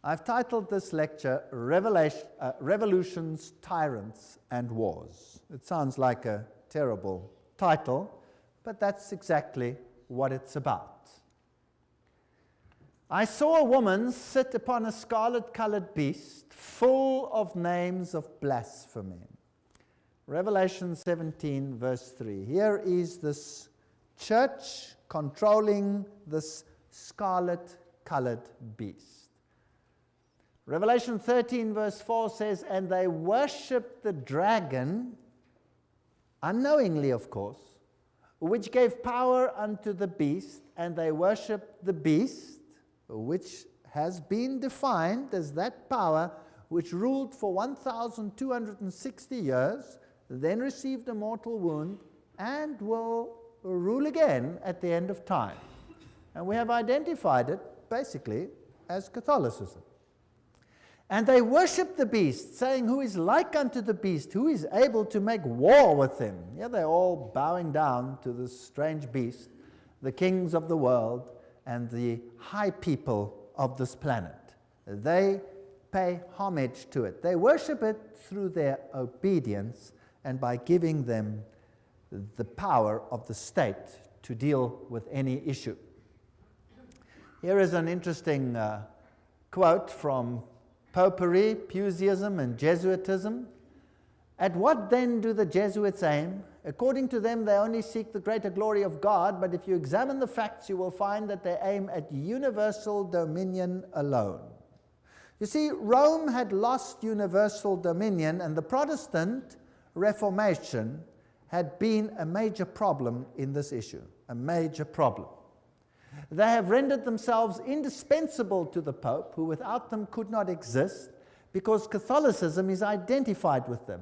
I've titled this lecture Revolutions, Tyrants, and Wars. It sounds like a terrible title, but that's exactly what it's about. I saw a woman sit upon a scarlet-colored beast full of names of blasphemy. Revelation 17, verse 3. Here is this church controlling this scarlet-colored beast. Revelation 13, verse 4 says, and they worshipped the dragon, unknowingly, of course, which gave power unto the beast, and they worshipped the beast, which has been defined as that power which ruled for 1,260 years, then received a mortal wound, and will rule again at the end of time. And we have identified it, basically, as Catholicism. And they worshipped the beast, saying, who is like unto the beast, who is able to make war with him? Yeah, they're all bowing down to this strange beast, the kings of the world and the high people of this planet. They pay homage to it. They worship it through their obedience and by giving them the power of the state to deal with any issue. Here is an interesting quote from Popery, Puseyism, and Jesuitism. At what then do the Jesuits aim? According to them, they only seek the greater glory of God, but if you examine the facts, you will find that they aim at universal dominion alone. You see, Rome had lost universal dominion, and the Protestant Reformation had been a major problem in this issue, a major problem. They have rendered themselves indispensable to the Pope, who without them could not exist, because Catholicism is identified with them.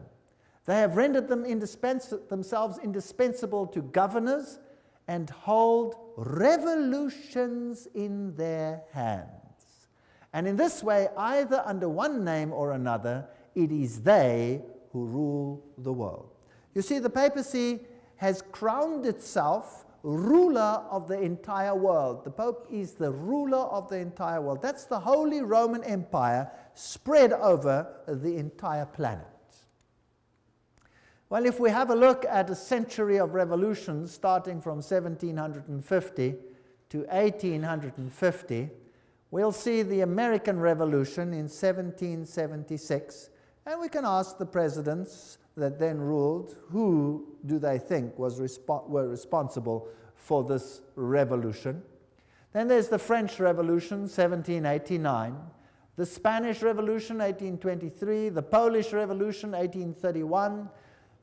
They have rendered them themselves indispensable to governors and hold revolutions in their hands. And in this way, either under one name or another, it is they who rule the world. You see, the papacy has crowned itself ruler of the entire world. The Pope is the ruler of the entire world. That's the Holy Roman Empire spread over the entire planet. Well, if we have a look at a century of revolutions starting from 1750 to 1850, we'll see the American Revolution in 1776, and we can ask the presidents that then ruled, who do they think were responsible for this revolution? Then there's the French Revolution, 1789, the Spanish Revolution, 1823, the Polish Revolution, 1831,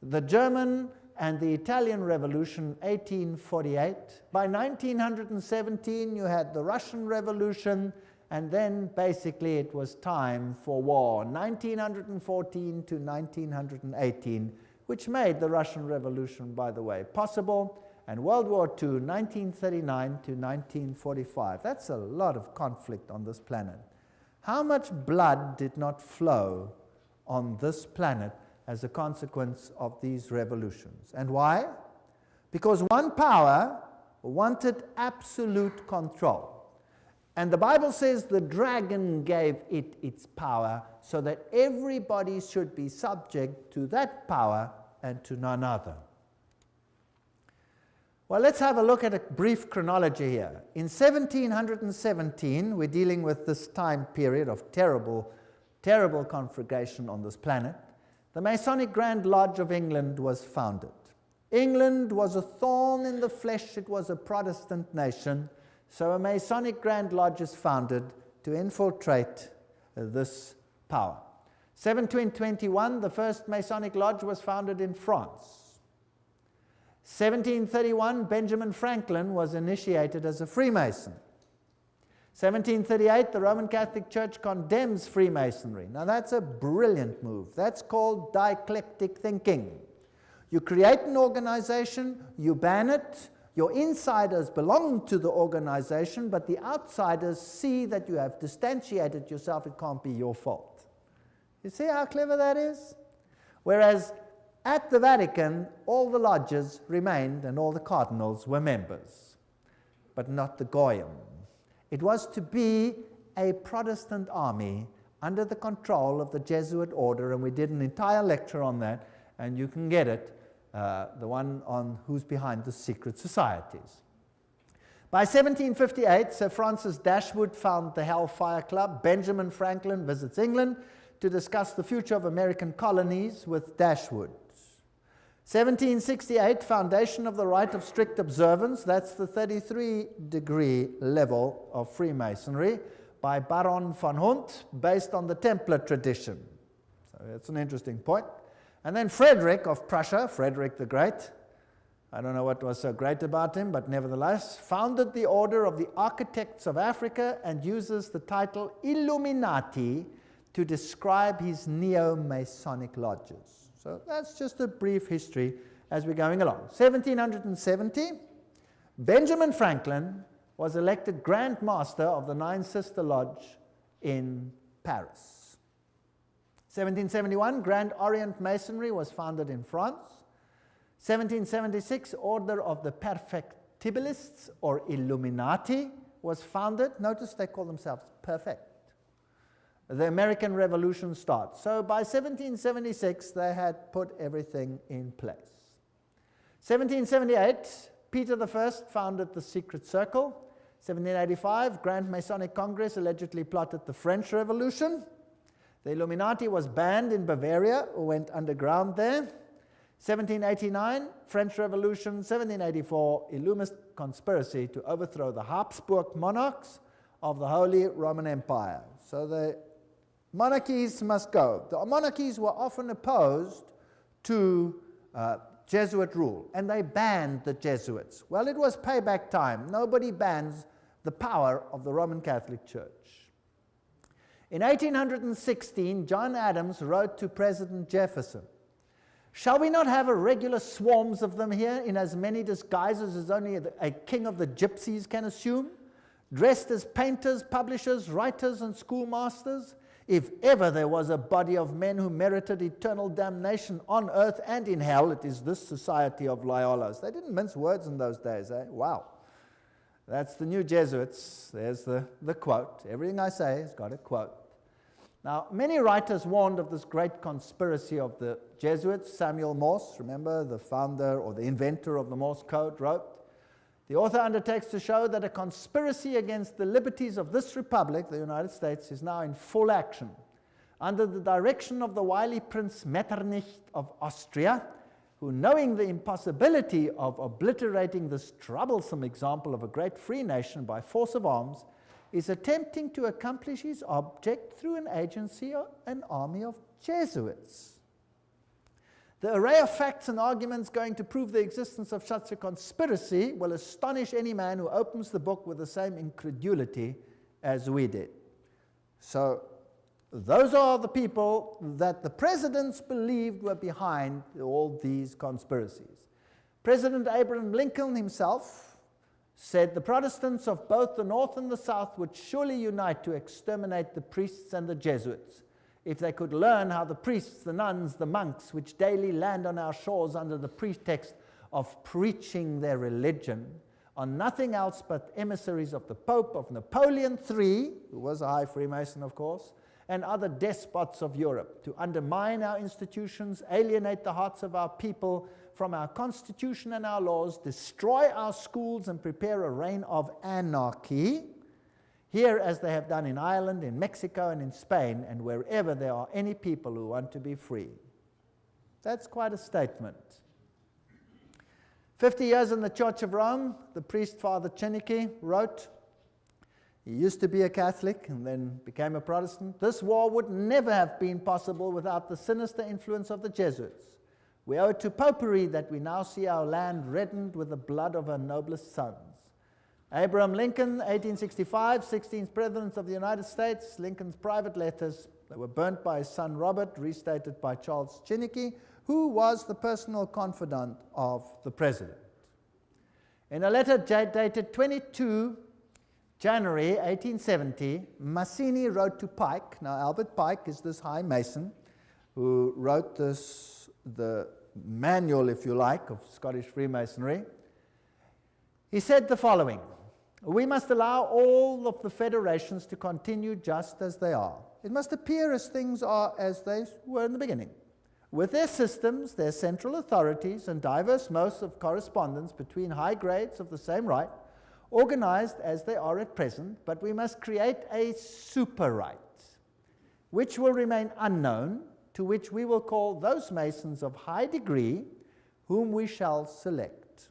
the German and the Italian Revolution, 1848. By 1917, you had the Russian Revolution, and then basically it was time for war, 1914 to 1918, which made the Russian Revolution, by the way, possible, and World War II, 1939 to 1945. That's a lot of conflict on this planet. How much blood did not flow on this planet as a consequence of these revolutions? And why? Because one power wanted absolute control. And the Bible says the dragon gave it its power so that everybody should be subject to that power and to none other. Well, let's have a look at a brief chronology here. In 1717, we're dealing with this time period of terrible, terrible conflagration on this planet. The Masonic Grand Lodge of England was founded. England was a thorn in the flesh. It was a Protestant nation. So a Masonic Grand Lodge is founded to infiltrate this power. 1721, the first Masonic Lodge was founded in France. 1731, Benjamin Franklin was initiated as a Freemason. 1738, the Roman Catholic Church condemns Freemasonry. Now that's a brilliant move. That's called dialectic thinking. You create an organization, you ban it, your insiders belong to the organization, but the outsiders see that you have distantiated yourself. It can't be your fault. You see how clever that is? Whereas at the Vatican, all the lodges remained and all the cardinals were members, but not the Goyim. It was to be a Protestant army under the control of the Jesuit order, and we did an entire lecture on that, and you can get it, the one on who's behind the secret societies. By 1758, Sir Francis Dashwood founded the Hellfire Club. Benjamin Franklin visits England to discuss the future of American colonies with Dashwood. 1768, foundation of the rite of strict observance. That's the 33-degree level of Freemasonry by Baron von Hunt, based on the Templar tradition. So that's an interesting point. And then Frederick of Prussia, Frederick the Great, I don't know what was so great about him, but nevertheless, founded the Order of the Architects of Africa and uses the title Illuminati to describe his neo-Masonic lodges. So that's just a brief history as we're going along. 1770, Benjamin Franklin was elected Grand Master of the Nine Sister Lodge in Paris. 1771, Grand Orient Masonry was founded in France. 1776, Order of the Perfectibilists, or Illuminati, was founded. Notice they call themselves perfect. The American Revolution starts. So by 1776, they had put everything in place. 1778, Peter I founded the Secret Circle. 1785, Grand Masonic Congress allegedly plotted the French Revolution. The Illuminati was banned in Bavaria, or went underground there. 1789, French Revolution. 1784, Illuminist conspiracy to overthrow the Habsburg monarchs of the Holy Roman Empire. So the monarchies must go. The monarchies were often opposed to Jesuit rule, and they banned the Jesuits. Well, it was payback time. Nobody bans the power of the Roman Catholic Church. In 1816, John Adams wrote to President Jefferson, "Shall we not have a regular swarms of them here in as many disguises as only a king of the gypsies can assume, dressed as painters, publishers, writers, and schoolmasters? If ever there was a body of men who merited eternal damnation on earth and in hell, it is this society of Loyolas." They didn't mince words in those days, eh? Wow. That's the new Jesuits. There's the quote. Everything I say has got a quote. Now, many writers warned of this great conspiracy of the Jesuits. Samuel Morse, remember, the founder or the inventor of the Morse code, wrote, "The author undertakes to show that a conspiracy against the liberties of this republic, the United States, is now in full action. Under the direction of the wily Prince Metternich of Austria, who, knowing the impossibility of obliterating this troublesome example of a great free nation by force of arms, is attempting to accomplish his object through an agency, an army of Jesuits. The array of facts and arguments going to prove the existence of such a conspiracy will astonish any man who opens the book with the same incredulity as we did." So those are the people that the presidents believed were behind all these conspiracies. President Abraham Lincoln himself said the Protestants of both the North and the South would surely unite to exterminate the priests and the Jesuits, if they could learn how the priests, the nuns, the monks, which daily land on our shores under the pretext of preaching their religion, are nothing else but emissaries of the Pope, of Napoleon III, who was a high Freemason, of course, and other despots of Europe, to undermine our institutions, alienate the hearts of our people from our Constitution and our laws, destroy our schools, and prepare a reign of anarchy, here as they have done in Ireland, in Mexico, and in Spain, and wherever there are any people who want to be free." That's quite a statement. 50 years in the Church of Rome, the priest Father Chenike wrote, he used to be a Catholic and then became a Protestant, "This war would never have been possible without the sinister influence of the Jesuits. We owe it to popery that we now see our land reddened with the blood of her noblest sons." Abraham Lincoln, 1865, 16th President of the United States. Lincoln's private letters, they were burnt by his son Robert, restated by Charles Chenike, who was the personal confidant of the President. In a letter dated 22 January 1870, Mazzini wrote to Pike. Now, Albert Pike is this high Mason who wrote the manual, if you like, of Scottish Freemasonry. He said the following: We must allow all of the federations to continue just as they are. It must appear as things are as they were in the beginning, with their systems, their central authorities, and diverse modes of correspondence between high grades of the same right, organized as they are at present, but we must create a super right, which will remain unknown, to which we will call those Masons of high degree, whom we shall select.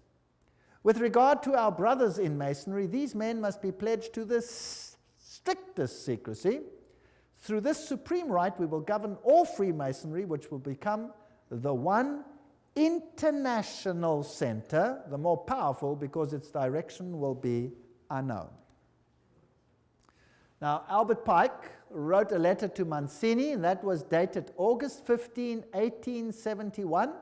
With regard to our brothers in Masonry, these men must be pledged to the strictest secrecy. Through this supreme right, we will govern all Freemasonry, which will become the one international center, the more powerful because its direction will be unknown. Now, Albert Pike wrote a letter to Mancini, and that was dated August 15, 1871,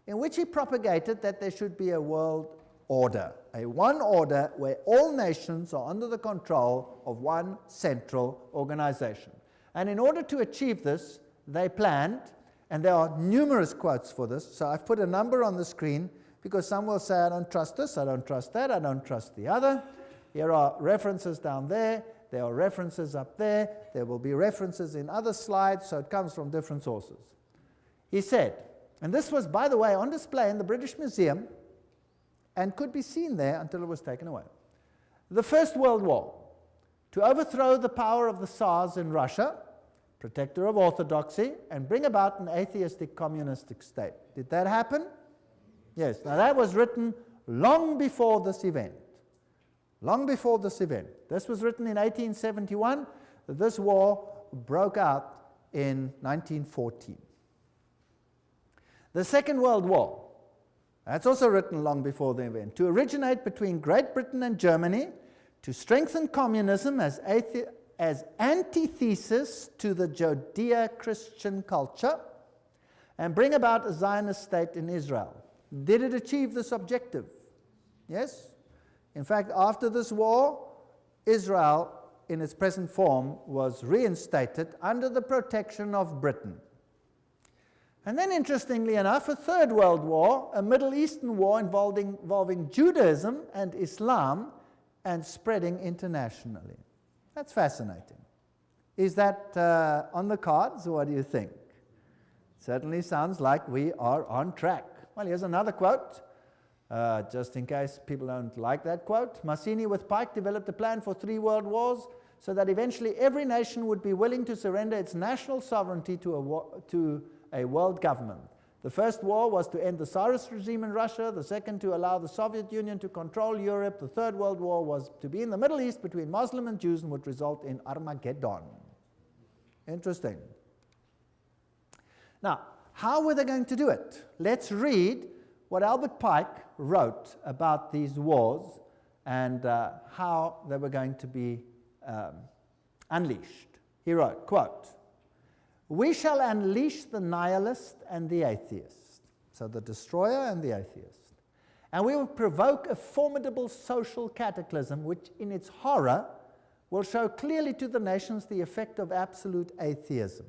in which he propagated that there should be a world order, a one order where all nations are under the control of one central organization. And in order to achieve this, they planned, and there are numerous quotes for this, so I've put a number on the screen because some will say, I don't trust this, I don't trust that, I don't trust the other. Here are references down there, there are references up there, there will be references in other slides, so it comes from different sources. He said, and this was, by the way, on display in the British Museum, and could be seen there until it was taken away. The First World War, to overthrow the power of the Tsars in Russia, protector of orthodoxy, and bring about an atheistic communistic state. Did that happen? Yes. Now that was written long before this event. Long before this event. This was written in 1871. This war broke out in 1914. The Second World War, that's also written long before the event, to originate between Great Britain and Germany, to strengthen communism as antithesis to the Judeo-Christian culture, and bring about a Zionist state in Israel. Did it achieve this objective? Yes. In fact, after this war, Israel, in its present form, was reinstated under the protection of Britain. And then, interestingly enough, a Third World War, a Middle Eastern war involving Judaism and Islam and spreading internationally. That's fascinating. Is that on the cards, or what do you think? Certainly sounds like we are on track. Well, here's another quote, just in case people don't like that quote. Mancini with Pike developed a plan for 3 world wars so that eventually every nation would be willing to surrender its national sovereignty to a world government. The first war was to end the Tsarist regime in Russia, the second to allow the Soviet Union to control Europe, the Third World War was to be in the Middle East between Muslim and Jews and would result in Armageddon. Interesting. Now, how were they going to do it? Let's read what Albert Pike wrote about these wars and how they were going to be unleashed. He wrote, quote, "We shall unleash the nihilist and the atheist," so the destroyer and the atheist, "and we will provoke a formidable social cataclysm which in its horror will show clearly to the nations the effect of absolute atheism.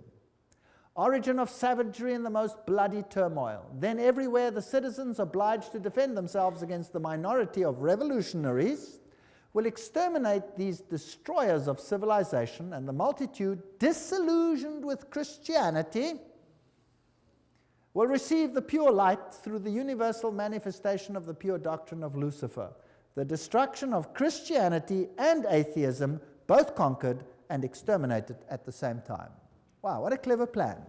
Origin of savagery and the most bloody turmoil. Then everywhere the citizens obliged to defend themselves against the minority of revolutionaries will exterminate these destroyers of civilization, and the multitude, disillusioned with Christianity, will receive the pure light through the universal manifestation of the pure doctrine of Lucifer. The destruction of Christianity and atheism, both conquered and exterminated at the same time." Wow, what a clever plan.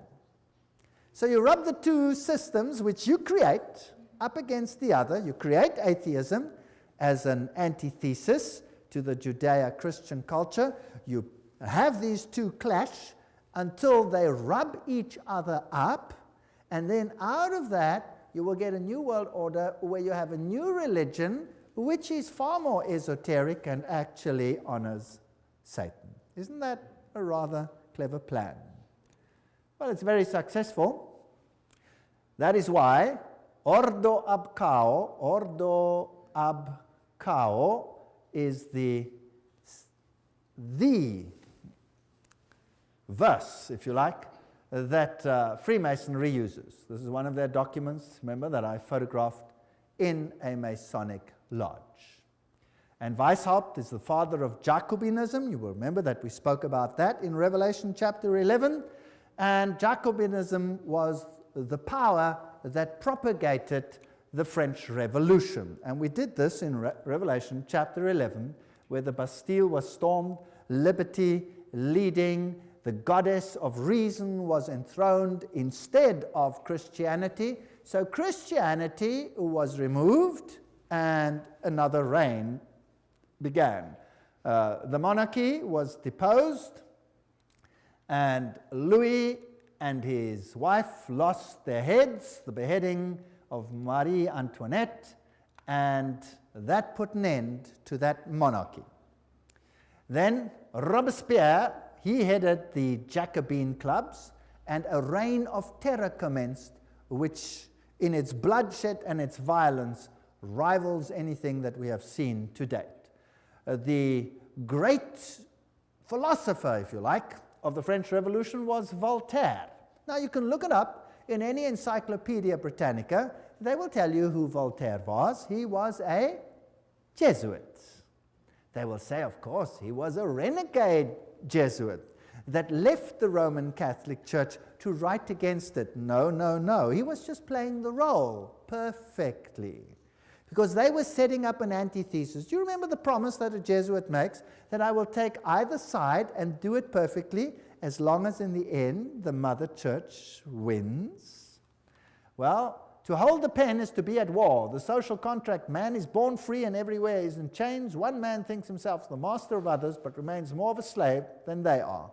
So you rub the two systems which you create up against the other. You create atheism as an antithesis to the Judeo-Christian culture. You have these two clash until they rub each other up, and then out of that you will get a new world order where you have a new religion which is far more esoteric and actually honors Satan. Isn't that a rather clever plan? Well, it's very successful. That is why Ordo ab Cao is the verse, if you like, that Freemasonry uses. This is one of their documents, remember, that I photographed in a Masonic lodge. And Weishaupt is the father of Jacobinism. You will remember that we spoke about that in Revelation chapter 11. And Jacobinism was the power that propagated the French Revolution. And we did this in Revelation chapter 11, where the Bastille was stormed, liberty leading, the goddess of reason was enthroned instead of Christianity. So Christianity was removed and another reign began. The monarchy was deposed, and Louis and his wife lost their heads, the beheading of Marie Antoinette, and that put an end to that monarchy. Then Robespierre, he headed the Jacobin clubs, and a reign of terror commenced, which in its bloodshed and its violence rivals anything that we have seen to date. The great philosopher, if you like, of the French Revolution was Voltaire. Now you can look it up in any Encyclopedia Britannica. They will tell you who Voltaire was. He was a Jesuit. They will say, of course, he was a renegade Jesuit that left the Roman Catholic Church to write against it. No, no, no. He was just playing the role perfectly, because they were setting up an antithesis. Do you remember the promise that a Jesuit makes? That I will take either side and do it perfectly, as long as in the end the Mother Church wins? Well, to hold the pen is to be at war. The social contract, man is born free and everywhere is in chains. One man thinks himself the master of others, but remains more of a slave than they are.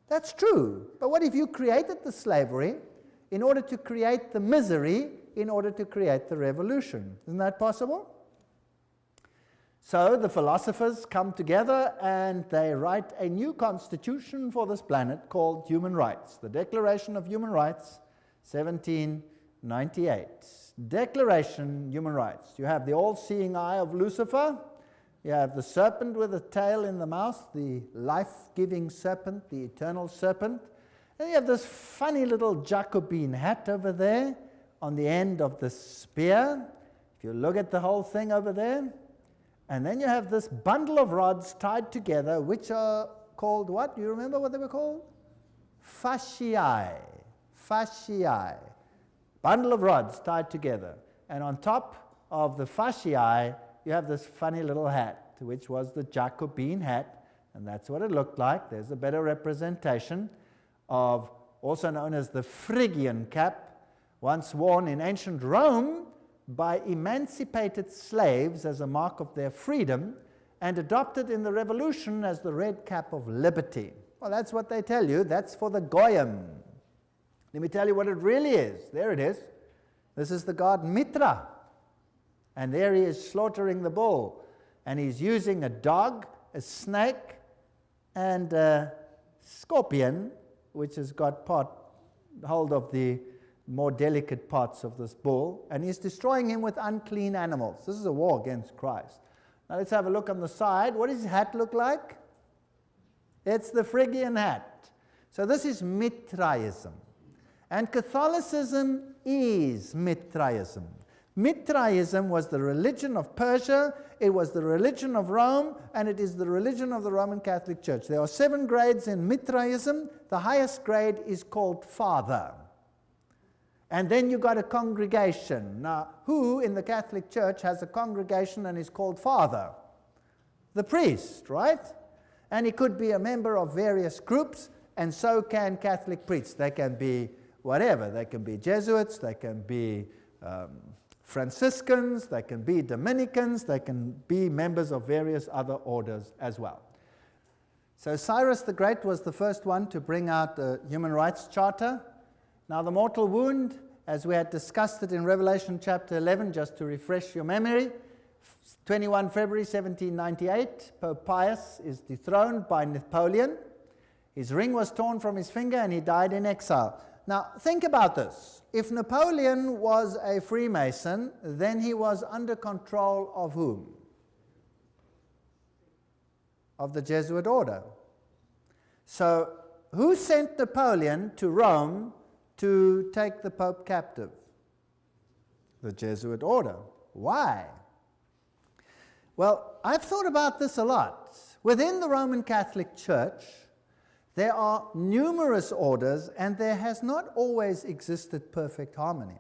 That's true. But what if you created the slavery in order to create the misery, in order to create the revolution? Isn't that possible? So the philosophers come together and they write a new constitution for this planet called Human Rights. The Declaration of Human Rights, 1798. Declaration, Human Rights. You have the all-seeing eye of Lucifer. You have the serpent with a tail in the mouth, the life-giving serpent, the eternal serpent. And you have this funny little Jacobin hat over there on the end of the spear. If you look at the whole thing over there. And then you have this bundle of rods tied together, which are called what? Do you remember what they were called? Fasciae. Fasciae. Bundle of rods tied together. And on top of the fasciae, you have this funny little hat, which was the Jacobin hat. And that's what it looked like. There's a better representation of, also known as the Phrygian cap, once worn in ancient Rome by emancipated slaves as a mark of their freedom, and adopted in the Revolution as the red cap of liberty. Well, that's what they tell you. That's for the Goyim. Let me tell you what it really is. There it is. This is the god Mitra. And there he is slaughtering the bull. And he's using a dog, a snake, and a scorpion, which has got hold of the more delicate parts of this bull, and he's destroying him with unclean animals. This is a war against Christ. Now let's have a look on the side. What does his hat look like? It's the Phrygian hat. So this is Mithraism. And Catholicism is Mithraism. Mithraism was the religion of Persia, it was the religion of Rome, and it is the religion of the Roman Catholic Church. There are 7 grades in Mithraism. The highest grade is called Father. And then you got a congregation. Now, who in the Catholic Church has a congregation and is called Father? The priest, right? And he could be a member of various groups, and so can Catholic priests. They can be whatever. They can be Jesuits, they can be Franciscans, they can be Dominicans, they can be members of various other orders as well. So Cyrus the Great was the first one to bring out the Human Rights Charter. Now the mortal wound, as we had discussed it in Revelation chapter 11, just to refresh your memory, 21 February 1798, Pope Pius is dethroned by Napoleon. His ring was torn from his finger and he died in exile. Now think about this. If Napoleon was a Freemason, then he was under control of whom? Of the Jesuit order. So who sent Napoleon to Rome to take the Pope captive? The Jesuit order. Why? Well, I've thought about this a lot. Within the Roman Catholic Church, there are numerous orders, and there has not always existed perfect harmony.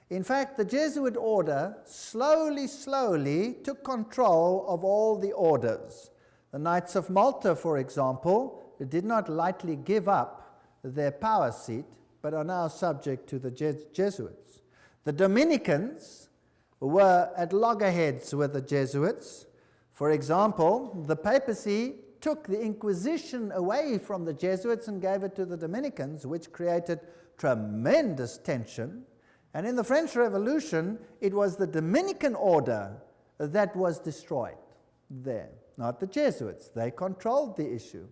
In fact, the Jesuit order slowly took control of all the orders. The Knights of Malta, for example, did not lightly give up their power seat, but are now subject to the Jesuits. The Dominicans were at loggerheads with the Jesuits. For example, the papacy took the Inquisition away from the Jesuits and gave it to the Dominicans, which created tremendous tension. And in the French Revolution, it was the Dominican order that was destroyed there, not the Jesuits. They controlled the issue.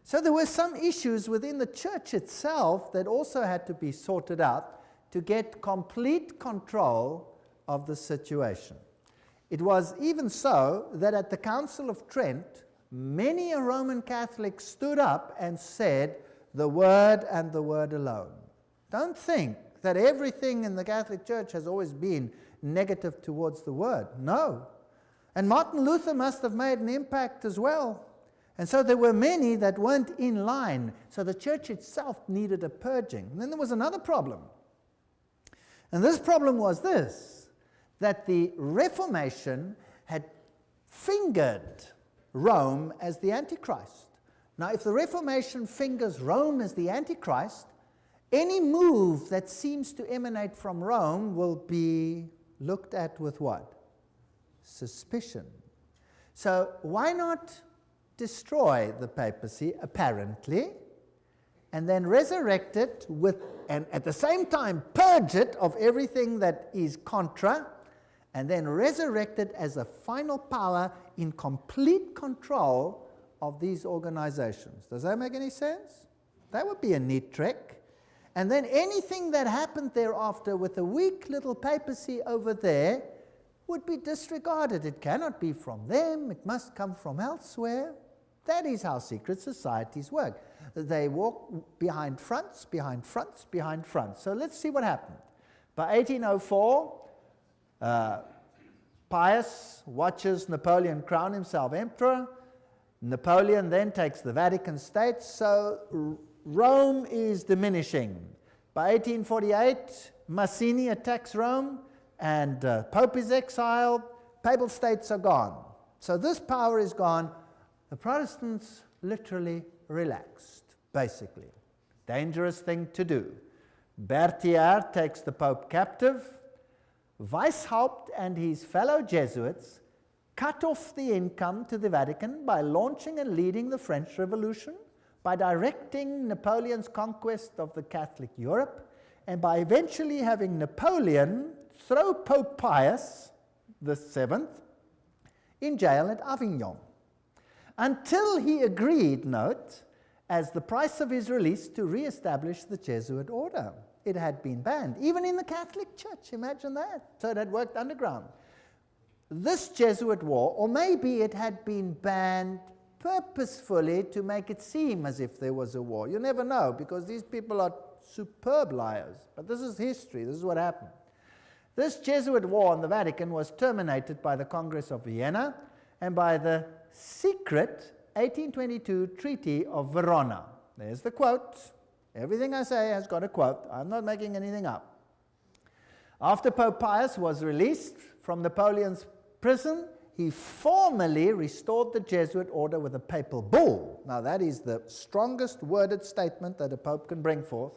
So there were some issues within the church itself that also had to be sorted out to get complete control of the situation. It was even so that at the Council of Trent, many a Roman Catholic stood up and said, the Word and the Word alone. Don't think that everything in the Catholic Church has always been negative towards the Word. No. And Martin Luther must have made an impact as well. And so there were many that weren't in line. So the church itself needed a purging. And then there was another problem. And this problem was this, that the Reformation had fingered Rome as the Antichrist. Now, if the Reformation fingers Rome as the Antichrist, any move that seems to emanate from Rome will be looked at with what? Suspicion. So why not destroy the papacy, apparently, and then resurrect it with, and at the same time purge it of everything that is contra, and then resurrect it as a final power in complete control of these organizations. Does that make any sense? That would be a neat trick. And then anything that happened thereafter with the weak little papacy over there would be disregarded. It cannot be from them. It must come from elsewhere. That is how secret societies work. They walk behind fronts, behind fronts, behind fronts. So let's see what happened. By 1804, Pius watches Napoleon crown himself emperor. Napoleon then takes the Vatican States, so Rome is diminishing. By 1848, Mazzini attacks Rome, and Pope is exiled, Papal States are gone. So this power is gone. The Protestants literally relaxed, basically. Dangerous thing to do. Berthier takes the Pope captive. Weishaupt and his fellow Jesuits cut off the income to the Vatican by launching and leading the French Revolution, by directing Napoleon's conquest of the Catholic Europe, and by eventually having Napoleon throw Pope Pius VII in jail at Avignon, until he agreed, note, as the price of his release, to re-establish the Jesuit order. It had been banned, even in the Catholic Church, imagine that. So it had worked underground. This Jesuit war, or maybe it had been banned purposefully to make it seem as if there was a war. You never know, because these people are superb liars. But this is history, this is what happened. This Jesuit war on the Vatican was terminated by the Congress of Vienna and by the secret 1822 Treaty of Verona. There's the quote. Everything I say has got a quote. I'm not making anything up. After Pope Pius was released from Napoleon's prison, he formally restored the Jesuit order with a papal bull. Now that is the strongest worded statement that a pope can bring forth.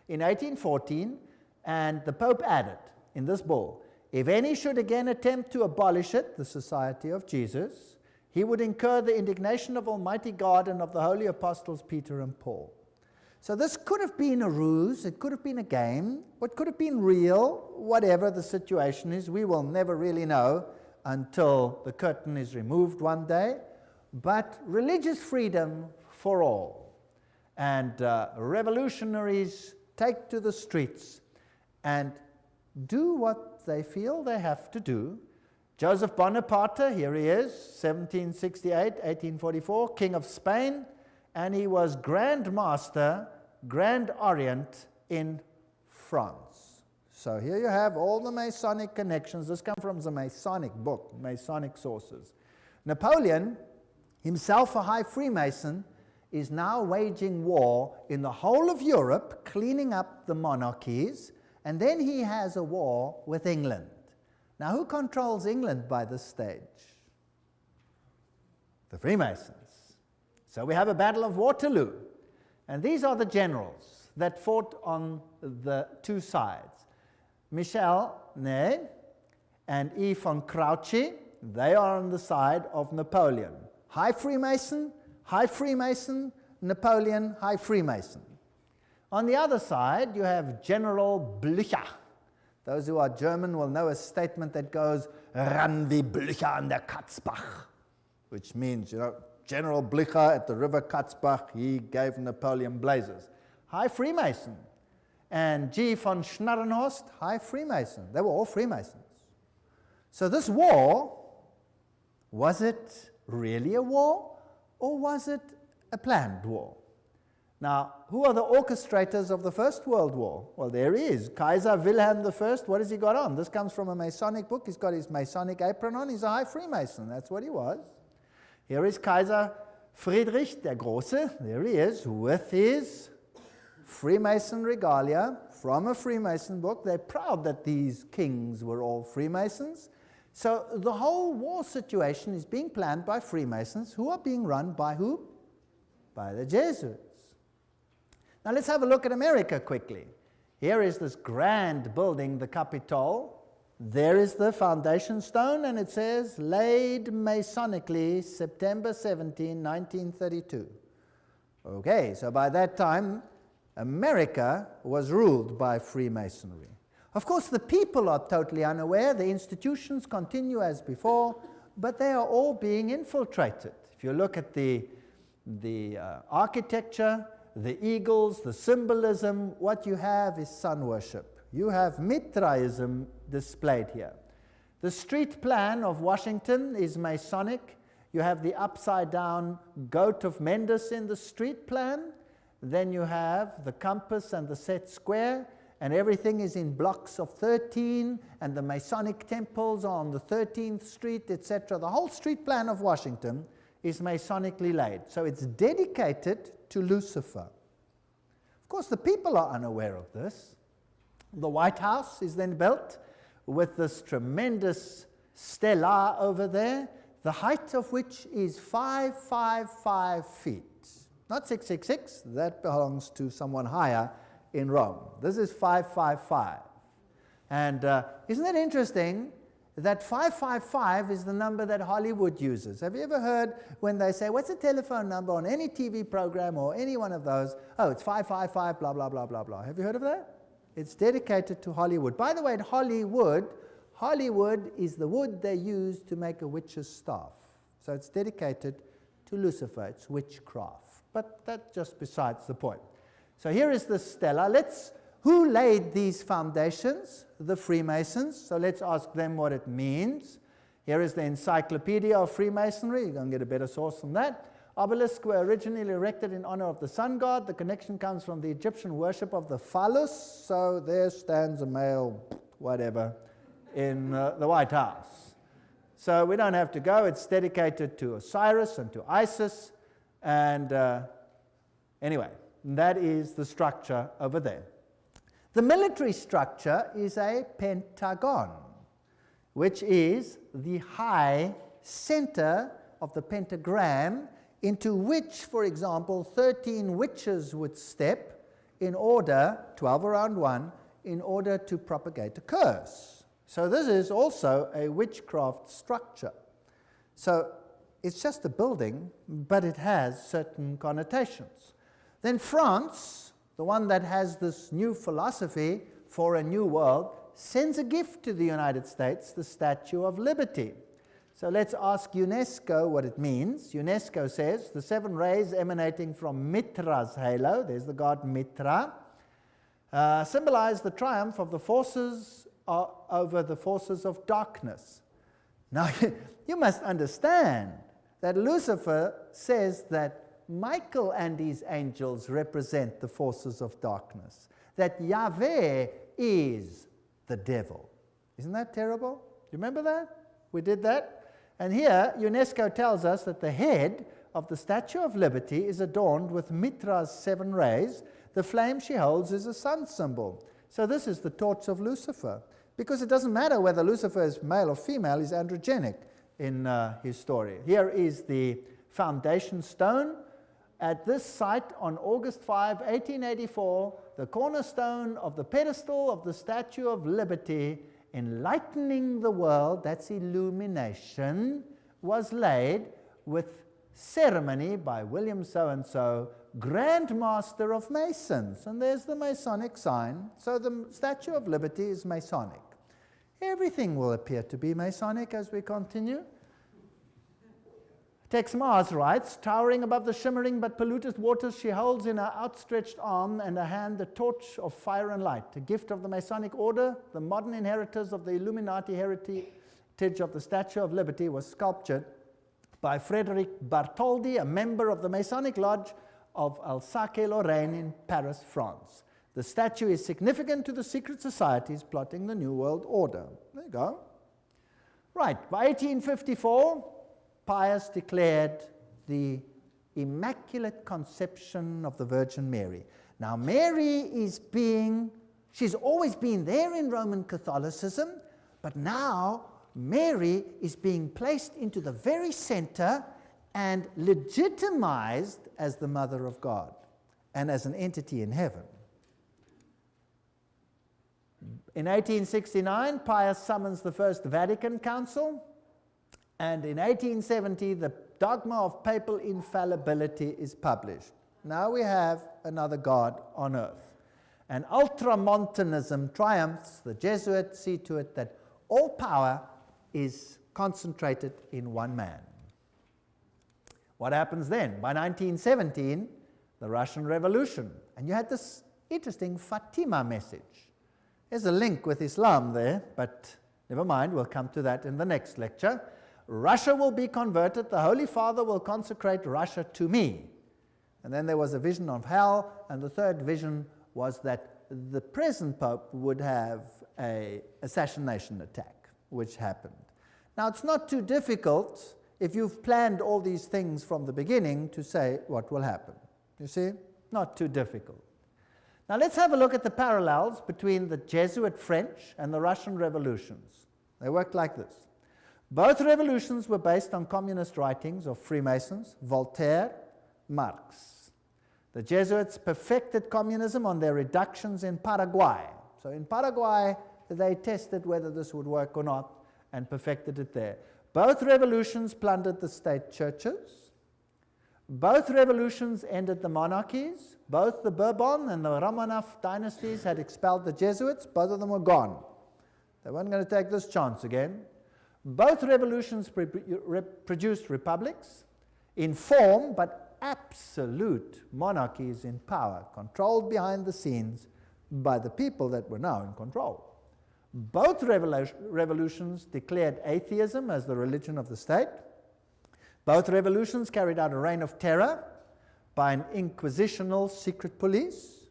In 1814, and the Pope added in this bull, if any should again attempt to abolish it, the Society of Jesus, he would incur the indignation of Almighty God and of the holy apostles Peter and Paul. So this could have been a ruse, it could have been a game, what could have been real, whatever the situation is, we will never really know until the curtain is removed one day. But religious freedom for all. And revolutionaries take to the streets and do what they feel they have to do. Joseph Bonaparte, here he is, 1768, 1844, King of Spain, and he was Grand Master, Grand Orient in France. So here you have all the Masonic connections. This comes from the Masonic book, Masonic sources. Napoleon, himself a high Freemason, is now waging war in the whole of Europe, cleaning up the monarchies, and then he has a war with England. Now, who controls England by this stage? The Freemasons. So we have a Battle of Waterloo, and these are the generals that fought on the two sides. Michel Ney and E. von Grouchy, they are on the side of Napoleon. High Freemason, Napoleon, High Freemason. On the other side, you have General Blücher. Those who are German will know a statement that goes, "Ran wie Blücher an der Katzbach," which means, General Blücher at the river Katzbach, he gave Napoleon blazes. High Freemason. And G. von Schnarrenhorst, High Freemason. They were all Freemasons. So this war, was it really a war, or was it a planned war? Now, who are the orchestrators of the First World War? Well, there he is, Kaiser Wilhelm I. What has he got on? This comes from a Masonic book. He's got his Masonic apron on. He's a High Freemason. That's what he was. Here is Kaiser Friedrich der Große. There he is, with his Freemason regalia from a Freemason book. They're proud that these kings were all Freemasons. So the whole war situation is being planned by Freemasons, who are being run by who? By the Jesuits. Now let's have a look at America quickly. Here is this grand building, the Capitol. There is the foundation stone, and it says, laid Masonically, September 17, 1932. Okay, so by that time, America was ruled by Freemasonry. Of course, the people are totally unaware. The institutions continue as before, but they are all being infiltrated. If you look at the architecture, the eagles, the symbolism, what you have is sun worship. You have Mithraism displayed here. The street plan of Washington is Masonic. You have the upside-down goat of Mendes in the street plan. Then you have the compass and the set square, and everything is in blocks of 13, and the Masonic temples are on the 13th Street, etc. The whole street plan of Washington is Masonically laid. So it's dedicated to Lucifer. Of course, the people are unaware of this. The White House is then built with this tremendous stela over there, the height of which is 555 feet. Not 666, that belongs to someone higher in Rome. This is 555. And isn't it interesting that 555 is the number that Hollywood uses? Have you ever heard when they say, what's the telephone number on any TV program or any one of those? Oh, it's 555, blah, blah, blah, blah, blah. Have you heard of that? It's dedicated to Hollywood. By the way, in Hollywood is the wood they use to make a witch's staff. So it's dedicated to Lucifer. It's witchcraft. But that's just besides the point. So here is the stela. Who laid these foundations? The Freemasons. So let's ask them what it means. Here is the Encyclopedia of Freemasonry. You're going to get a better source from that. Obelisks were originally erected in honor of the sun god. The connection comes from the Egyptian worship of the phallus. So there stands a male, whatever, in the White House. So we don't have to go. It's dedicated to Osiris and to Isis. And anyway, that is the structure over there. The military structure is a pentagon, which is the high center of the pentagram into which, for example, 13 witches would step in order, 12 around one, in order to propagate a curse. So this is also a witchcraft structure. So it's just a building, but it has certain connotations. Then France, the one that has this new philosophy for a new world, sends a gift to the United States, the Statue of Liberty. So let's ask UNESCO what it means. UNESCO says the 7 rays emanating from Mitra's halo, there's the god Mitra, symbolize the triumph of the forces over the forces of darkness. Now, you must understand that Lucifer says that Michael and his angels represent the forces of darkness, that Yahweh is the devil. Isn't that terrible? Do you remember that? We did that. And here, UNESCO tells us that the head of the Statue of Liberty is adorned with Mitra's 7 rays. The flame she holds is a sun symbol. So this is the torch of Lucifer. Because it doesn't matter whether Lucifer is male or female, he's androgenic in his story. Here is the foundation stone. At this site on August 5, 1884, the cornerstone of the pedestal of the Statue of Liberty, enlightening the world, that's illumination, was laid with ceremony by William so-and-so, Grand Master of Masons. And there's the Masonic sign. So the Statue of Liberty is Masonic. Everything will appear to be Masonic as we continue. Tex Mars writes, towering above the shimmering but polluted waters, she holds in her outstretched arm and her hand the torch of fire and light, a gift of the Masonic order. The modern inheritors of the Illuminati heritage of the Statue of Liberty was sculptured by Frederic Bartholdi, a member of the Masonic Lodge of Alsace-Lorraine in Paris, France. The statue is significant to the secret societies plotting the New World Order. There you go. Right, by 1854, Pius declared the Immaculate Conception of the Virgin Mary. Now, Mary she's always been there in Roman Catholicism, but now Mary is being placed into the very center and legitimized as the Mother of God and as an entity in heaven. In 1869, Pius summons the First Vatican Council, and in 1870, the Dogma of Papal Infallibility is published. Now we have another God on earth. And Ultramontanism triumphs. The Jesuits see to it that all power is concentrated in one man. What happens then? By 1917, the Russian Revolution. And you had this interesting Fatima message. There's a link with Islam there, but never mind, we'll come to that in the next lecture. Russia will be converted. The Holy Father will consecrate Russia to me. And then there was a vision of hell, and the third vision was that the present Pope would have an assassination attack, which happened. Now, it's not too difficult if you've planned all these things from the beginning to say what will happen. You see? Not too difficult. Now, let's have a look at the parallels between the Jesuit French and the Russian revolutions. They worked like this. Both revolutions were based on communist writings of Freemasons, Voltaire, Marx. The Jesuits perfected communism on their reductions in Paraguay. So in Paraguay, they tested whether this would work or not and perfected it there. Both revolutions plundered the state churches. Both revolutions ended the monarchies. Both the Bourbon and the Romanov dynasties had expelled the Jesuits. Both of them were gone. They weren't going to take this chance again. Both revolutions produced republics in form, but absolute monarchies in power, controlled behind the scenes by the people that were now in control. Both revolutions declared atheism as the religion of the state. Both revolutions carried out a reign of terror by an inquisitional secret police.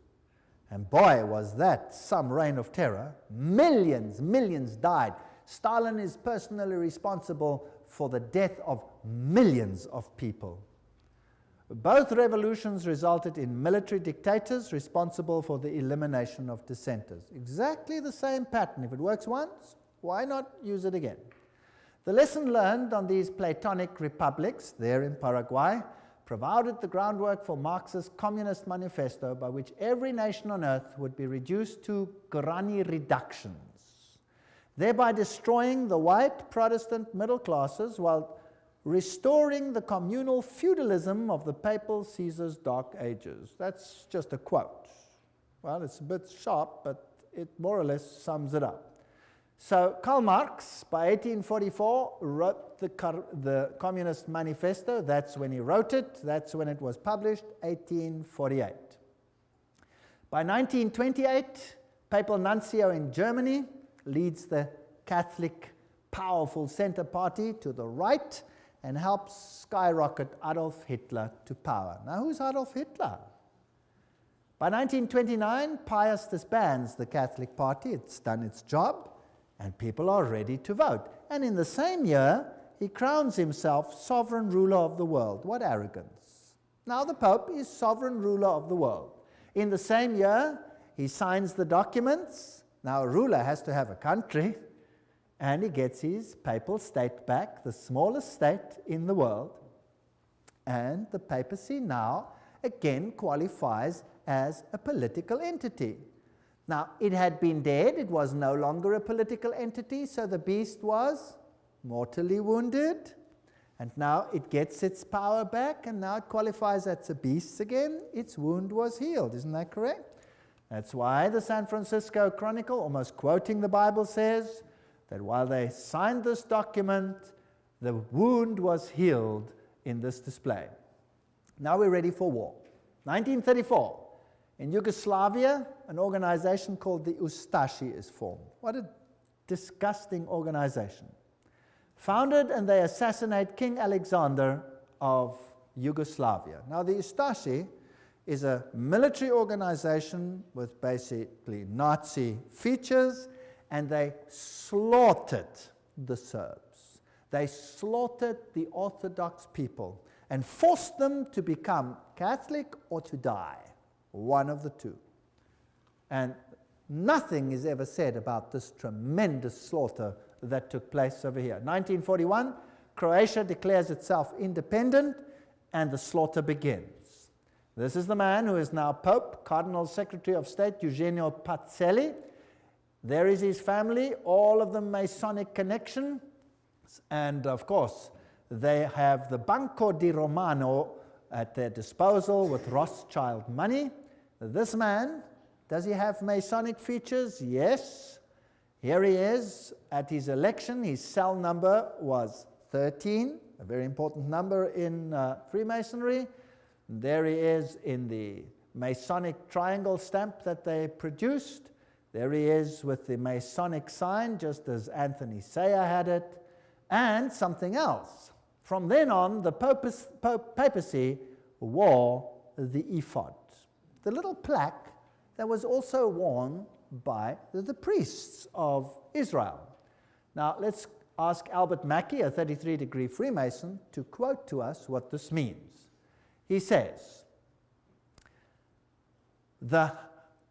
And boy, was that some reign of terror. Millions died. Stalin is personally responsible for the death of millions of people. Both revolutions resulted in military dictators responsible for the elimination of dissenters. Exactly the same pattern. If it works once, why not use it again? The lesson learned on these Platonic republics there in Paraguay provided the groundwork for Marx's Communist Manifesto, by which every nation on earth would be reduced to granny reductions, thereby destroying the white Protestant middle classes while restoring the communal feudalism of the papal Caesar's dark ages. That's just a quote. Well, it's a bit sharp, but it more or less sums it up. So Karl Marx, by 1844, wrote the Communist Manifesto. That's when he wrote it. That's when it was published, 1848. By 1928, Papal Nuncio in Germany leads the Catholic powerful center party to the right and helps skyrocket Adolf Hitler to power. Now, who's Adolf Hitler? By 1929, Pius disbands the Catholic Party. It's done its job, and people are ready to vote. And in the same year, he crowns himself sovereign ruler of the world. What arrogance. Now the Pope is sovereign ruler of the world. In the same year, he signs the documents. Now a ruler has to have a country, and he gets his papal state back, the smallest state in the world. And the papacy now again qualifies as a political entity. Now, it had been dead, it was no longer a political entity, so the beast was mortally wounded, and now it gets its power back, and now it qualifies as a beast again. Its wound was healed, isn't that correct? That's why the San Francisco Chronicle, almost quoting the Bible, says that while they signed this document, the wound was healed in this display. Now we're ready for war. 1934. In Yugoslavia, an organization called the Ustashi is formed. What a disgusting organization. Founded, and they assassinate King Alexander of Yugoslavia. Now the Ustashi is a military organization with basically Nazi features, and they slaughtered the Serbs. They slaughtered the Orthodox people and forced them to become Catholic or to die. One of the two. And nothing is ever said about this tremendous slaughter that took place over here. 1941, Croatia declares itself independent, and the slaughter begins. This is the man who is now Pope, Cardinal Secretary of State, Eugenio Pacelli. There is his family, all of them Masonic connection, and of course, they have the Banco di Romano at their disposal with Rothschild money. This man, does he have Masonic features? Yes. Here he is at his election. His cell number was 13, a very important number in Freemasonry. There he is in the Masonic triangle stamp that they produced. There he is with the Masonic sign, just as Anthony Sayer had it, and something else. From then on, the papacy wore the ephod, the little plaque that was also worn by the priests of Israel. Now, let's ask Albert Mackey, a 33-degree Freemason, to quote to us what this means. He says, "The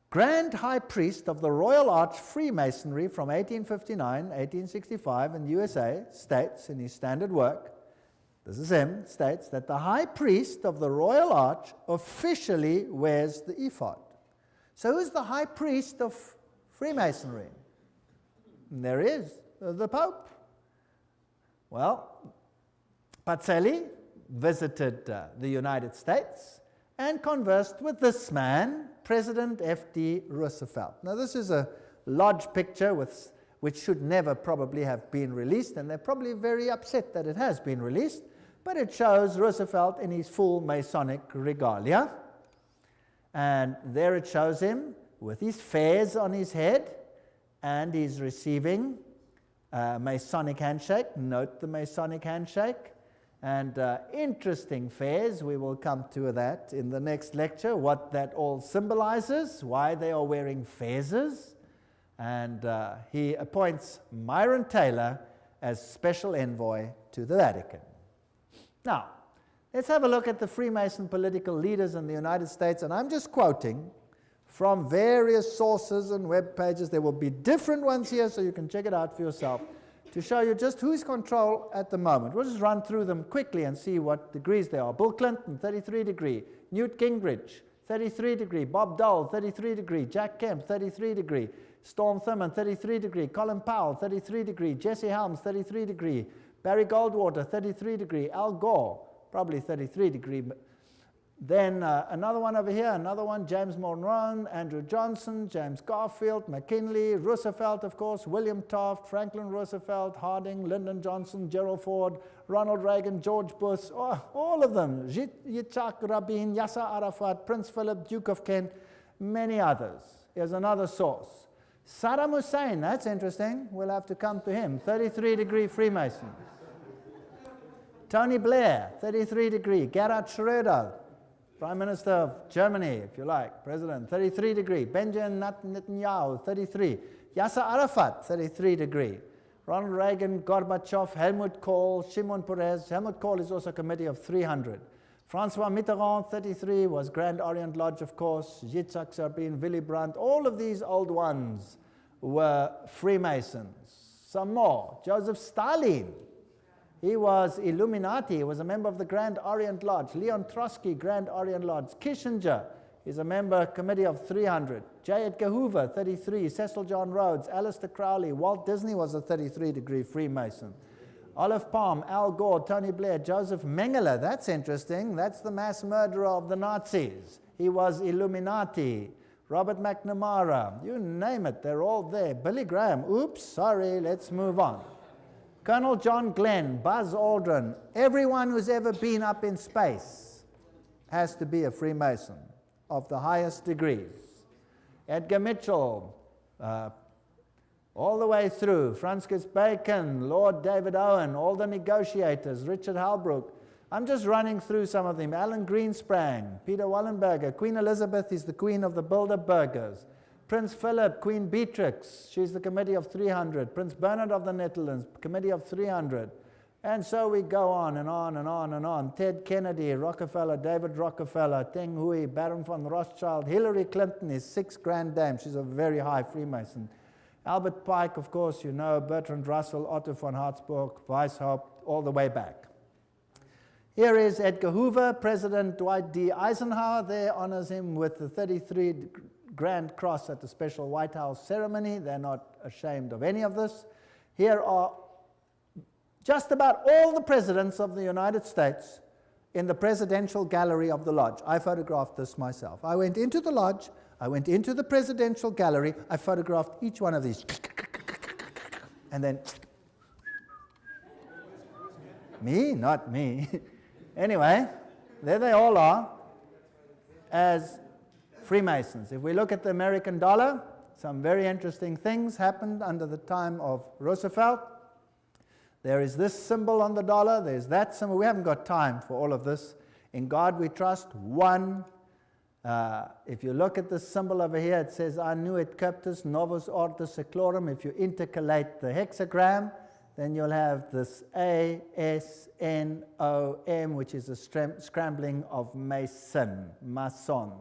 Grand High Priest of the Royal Arch Freemasonry from 1859, 1865 in the USA states in his standard work," this is him, states that the High Priest of the Royal Arch officially wears the ephod. So who's the High Priest of Freemasonry? And there he is, the Pope. Well, Pacelli visited the United States and conversed with this man, President F.D. Roosevelt. Now this is a lodge picture which should never probably have been released, and they're probably very upset that it has been released, but it shows Roosevelt in his full Masonic regalia. And there it shows him with his fez on his head, and he's receiving a Masonic handshake. Note the Masonic handshake. And interesting fez, we will come to that in the next lecture, what that all symbolizes, why they are wearing fezes. And he appoints Myron Taylor as special envoy to the Vatican. Now, let's have a look at the Freemason political leaders in the United States, and I'm just quoting from various sources and web pages. There will be different ones here, so you can check it out for yourself, to show you just who's control at the moment. We'll just run through them quickly and see what degrees they are. Bill Clinton, 33 degree. Newt Gingrich, 33 degree. Bob Dole, 33 degree. Jack Kemp, 33 degree. Storm Thurmond, 33 degree. Colin Powell, 33 degree. Jesse Helms, 33 degree. Barry Goldwater, 33 degree. Al Gore, probably 33 degree. Then another one over here, another one, James Monroe, Andrew Johnson, James Garfield, McKinley, Roosevelt, of course, William Taft, Franklin Roosevelt, Harding, Lyndon Johnson, Gerald Ford, Ronald Reagan, George Bush, all of them, Yitzhak Rabin, Yasser Arafat, Prince Philip, Duke of Kent, many others. Here's another source. Saddam Hussein, that's interesting, we'll have to come to him, 33 degree Freemason. Tony Blair, 33 degree. Gerhard Schröder, Prime Minister of Germany, if you like, President, 33 degree. Benjamin Netanyahu, 33. Yasser Arafat, 33 degree. Ronald Reagan, Gorbachev, Helmut Kohl, Shimon Peres. Helmut Kohl is also a committee of 300. Francois Mitterrand, 33, was Grand Orient Lodge, of course. Yitzhak Rabin, Willy Brandt, all of these old ones were Freemasons. Some more. Joseph Stalin, he was Illuminati. He was a member of the Grand Orient Lodge. Leon Trotsky, Grand Orient Lodge. Kissinger is a member committee of 300. J. Edgar Hoover, 33. Cecil John Rhodes, Aleister Crowley. Walt Disney was a 33-degree Freemason. Olive Palm, Al Gore, Tony Blair, Joseph Mengele. That's interesting. That's the mass murderer of the Nazis. He was Illuminati. Robert McNamara. You name it, they're all there. Billy Graham. Oops, sorry, let's move on. Colonel John Glenn, Buzz Aldrin. Everyone who's ever been up in space has to be a Freemason of the highest degrees. Edgar Mitchell, all the way through, Francis Bacon, Lord David Owen, all the negotiators, Richard Halbrook. I'm just running through some of them. Alan Greensprang, Peter Wallenberger, Queen Elizabeth is the queen of the Bilderbergers. Prince Philip, Queen Beatrix, she's the committee of 300. Prince Bernard of the Netherlands, committee of 300. And so we go on and on and on and on. Ted Kennedy, Rockefeller, David Rockefeller, Teng Hui, Baron von Rothschild. Hillary Clinton is 6 grand dame. She's a very high Freemason. Albert Pike, of course, you know, Bertrand Russell, Otto von Habsburg, Weishaupt, all the way back. Here is Edgar Hoover. President Dwight D. Eisenhower there honors him with the 33 Grand Cross at the special White House ceremony. They're not ashamed of any of this. Here are just about all the presidents of the United States in the presidential gallery of the lodge. I photographed this myself. I went into the lodge, I went into the presidential gallery, I photographed each one of these. And then, me? Not me. Anyway, there they all are as Freemasons. If we look at the American dollar, some very interesting things happened under the time of Roosevelt. There is this symbol on the dollar, there's that symbol. We haven't got time for all of this. In God we trust, one. If you look at this symbol over here, it says Annuit Cuptus Novus Ordo Seclorum. If you intercalate the hexagram, then you'll have this A-S-N-O-M, which is a scrambling of Mason, Mason.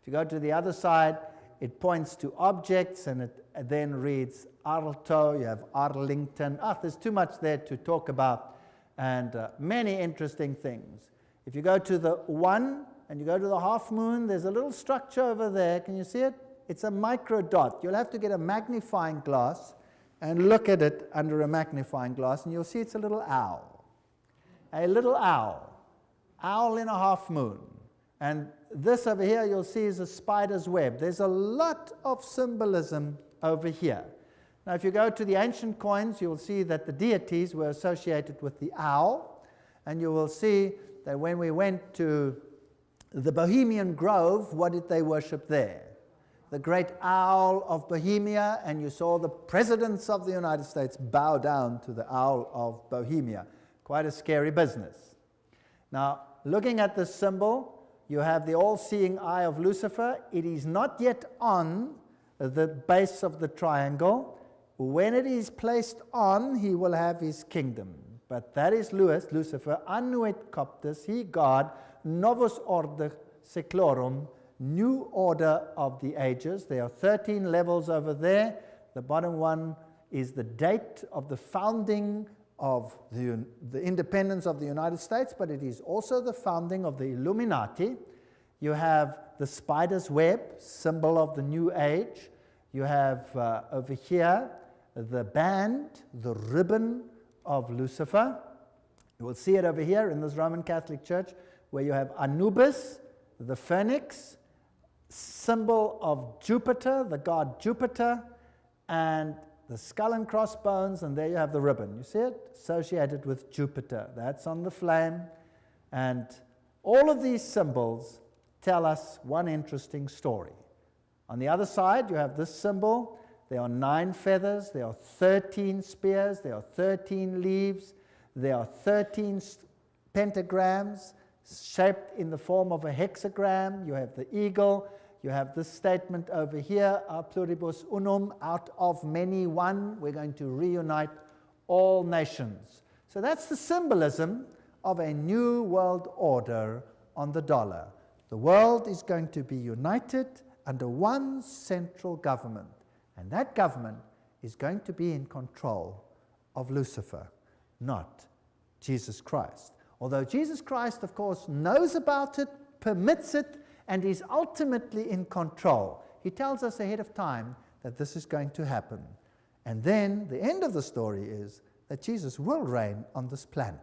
If you go to the other side, it points to objects, and it then reads Arlto, you have Arlington. There's too much there to talk about, and many interesting things. If you go to the 1 and you go to the half moon, there's a little structure over there. Can you see it? It's a micro dot. You'll have to get a magnifying glass and look at it under a magnifying glass, and you'll see it's a little owl. A little owl. Owl in a half moon. And this over here you'll see is a spider's web. There's a lot of symbolism over here. Now if you go to the ancient coins, you'll see that the deities were associated with the owl, and you will see that when we went to the Bohemian Grove, what did they worship there? The great owl of Bohemia, and you saw the presidents of the United States bow down to the owl of Bohemia. Quite a scary business. Now, looking at this symbol, you have the all-seeing eye of Lucifer. It is not yet on the base of the triangle. When it is placed on, he will have his kingdom. But that is Lucifer, annuit coptus, he God, novus ordo seclorum, new order of the ages. There are 13 levels over there. The bottom one is the date of the founding of the independence of the United States, but it is also the founding of the Illuminati. You have the spider's web, symbol of the new age. You have over here the band, the ribbon of Lucifer. You will see it over here in this Roman Catholic Church, where you have Anubis, the phoenix, symbol of Jupiter, the god Jupiter, and the skull and crossbones, and there you have the ribbon. You see it? Associated with Jupiter. That's on the flame. And all of these symbols tell us one interesting story. On the other side, you have this symbol. There are 9 feathers. There are 13 spears. There are 13 leaves. There are 13 pentagrams. shaped in the form of a hexagram. You have the eagle. You have this statement over here, a pluribus unum, out of many one. We're going to reunite all nations. So that's the symbolism of a new world order on the dollar. The world is going to be united under one central government, and that government is going to be in control of Lucifer, not Jesus Christ. Although Jesus Christ, of course, knows about it, permits it, and is ultimately in control. He tells us ahead of time that this is going to happen. And then the end of the story is that Jesus will reign on this planet.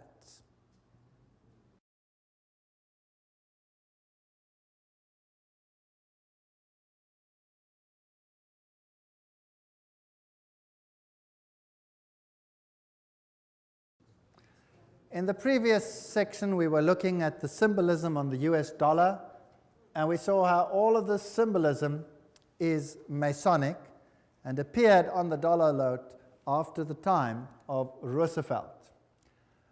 In the previous section, we were looking at the symbolism on the US dollar, and we saw how all of this symbolism is Masonic and appeared on the dollar note after the time of Roosevelt.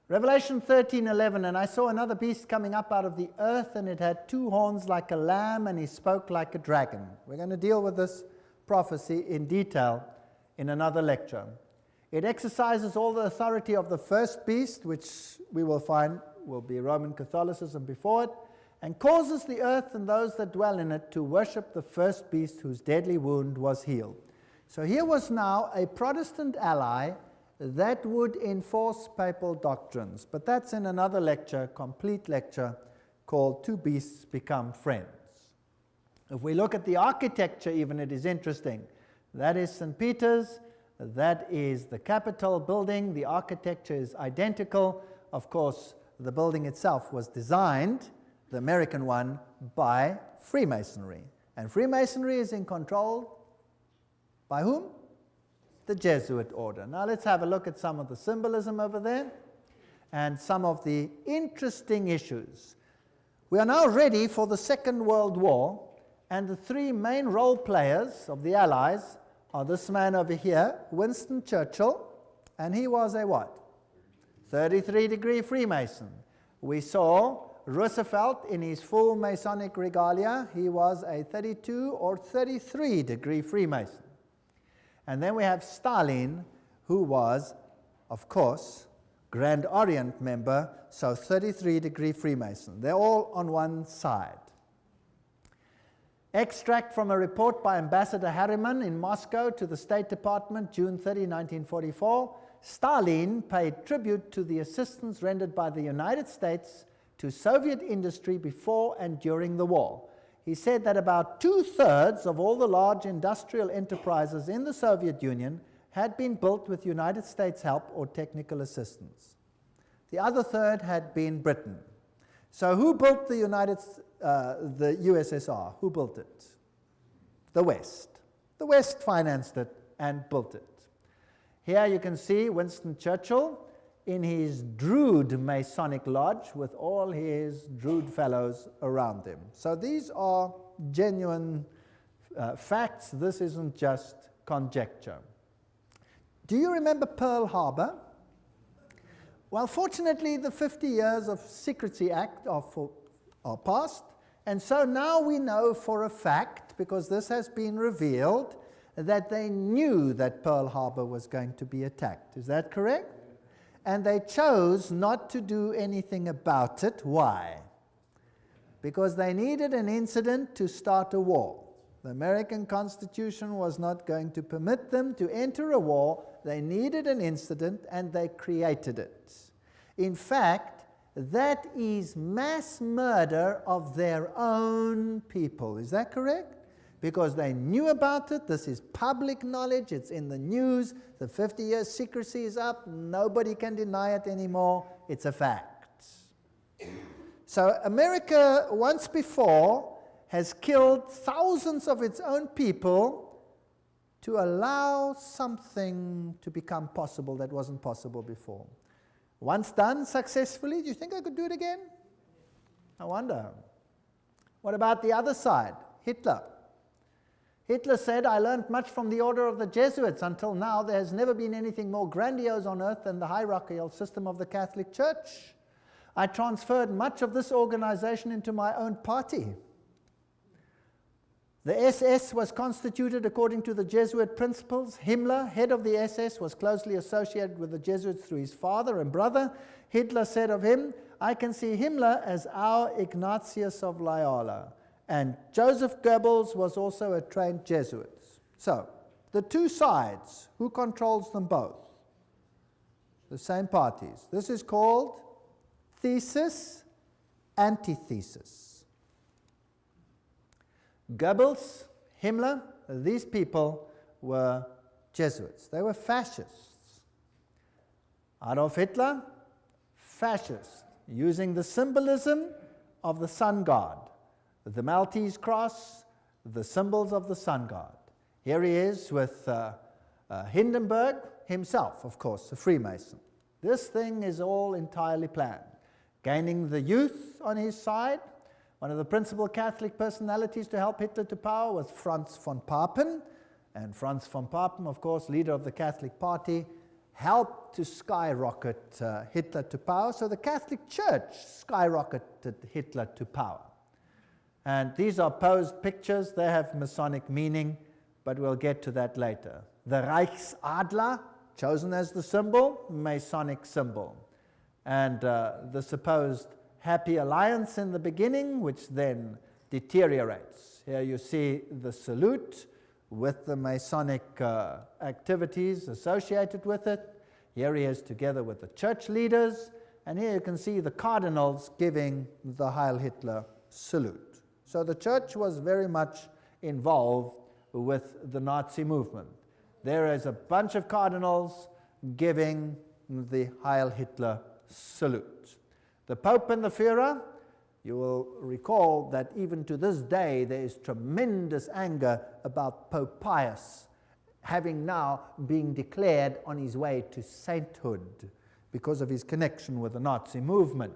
Revelation 13:11, and I saw another beast coming up out of the earth, and it had 2 horns like a lamb, and he spoke like a dragon. We're going to deal with this prophecy in detail in another lecture. It exercises all the authority of the first beast, which we will find will be Roman Catholicism before it, and causes the earth and those that dwell in it to worship the first beast whose deadly wound was healed. So here was now a Protestant ally that would enforce papal doctrines. But that's in another lecture, complete lecture, called Two Beasts Become Friends. If we look at the architecture even, it is interesting. That is St. Peter's. That is the Capitol building. The architecture is identical. Of course, the building itself was designed, the American one, by Freemasonry. And Freemasonry is in control by whom? The Jesuit order. Now let's have a look at some of the symbolism over there and some of the interesting issues. We are now ready for the Second World War, and the 3 main role players of the Allies are this man over here, Winston Churchill, and he was a what? 33-degree Freemason. We saw Roosevelt in his full Masonic regalia. He was a 32 or 33-degree Freemason. And then we have Stalin, who was, of course, Grand Orient member, so 33-degree Freemason. They're all on one side. Extract from a report by Ambassador Harriman in Moscow to the State Department, June 30, 1944. Stalin paid tribute to the assistance rendered by the United States to Soviet industry before and during the war. He said that about 2/3 of all the large industrial enterprises in the Soviet Union had been built with United States help or technical assistance. The other third had been Britain. So who built the USSR? Who built it? The West. The West financed it and built it. Here you can see Winston Churchill in his Druid Masonic Lodge with all his Druid fellows around him. So these are genuine facts. This isn't just conjecture. Do you remember Pearl Harbor? Well, fortunately, the 50 years of Secrecy Act are past, and so now we know for a fact, because this has been revealed, that they knew that Pearl Harbor was going to be attacked. Is that correct? And they chose not to do anything about it. Why? Because they needed an incident to start a war. The American Constitution was not going to permit them to enter a war. They needed an incident, and they created it. In fact, that is mass murder of their own people. Is that correct? Because they knew about it. This is public knowledge. It's in the news. The 50 years secrecy is up. Nobody can deny it anymore. It's a fact. So America, once before, has killed thousands of its own people to allow something to become possible that wasn't possible before. Once done successfully, do you think I could do it again? I wonder. What about the other side? Hitler. Hitler said, I learned much from the order of the Jesuits. Until now, there has never been anything more grandiose on earth than the hierarchical system of the Catholic Church. I transferred much of this organization into my own party. The SS was constituted according to the Jesuit principles. Himmler, head of the SS, was closely associated with the Jesuits through his father and brother. Hitler said of him, "I can see Himmler as our Ignatius of Loyola." And Joseph Goebbels was also a trained Jesuit. So, the two sides, who controls them both? The same parties. This is called thesis, antithesis. Goebbels, Himmler, these people were Jesuits. They were fascists. Adolf Hitler, fascist, using the symbolism of the sun god, the Maltese cross, the symbols of the sun god. Here he is with Hindenburg himself, of course, a Freemason. This thing is all entirely planned. Gaining the youth on his side. One of the principal Catholic personalities to help Hitler to power was Franz von Papen. And Franz von Papen, of course, leader of the Catholic Party, helped to skyrocket Hitler to power. So the Catholic Church skyrocketed Hitler to power. And these are posed pictures. They have Masonic meaning, but we'll get to that later. The Reichsadler, chosen as the symbol, Masonic symbol. And the supposed happy alliance in the beginning, which then deteriorates. Here you see the salute with the Masonic activities associated with it. Here he is together with the church leaders, and here you can see the cardinals giving the Heil Hitler salute. So the church was very much involved with the Nazi movement. There is a bunch of cardinals giving the Heil Hitler salute. The Pope and the Führer, you will recall that even to this day there is tremendous anger about Pope Pius having now been declared on his way to sainthood because of his connection with the Nazi movement.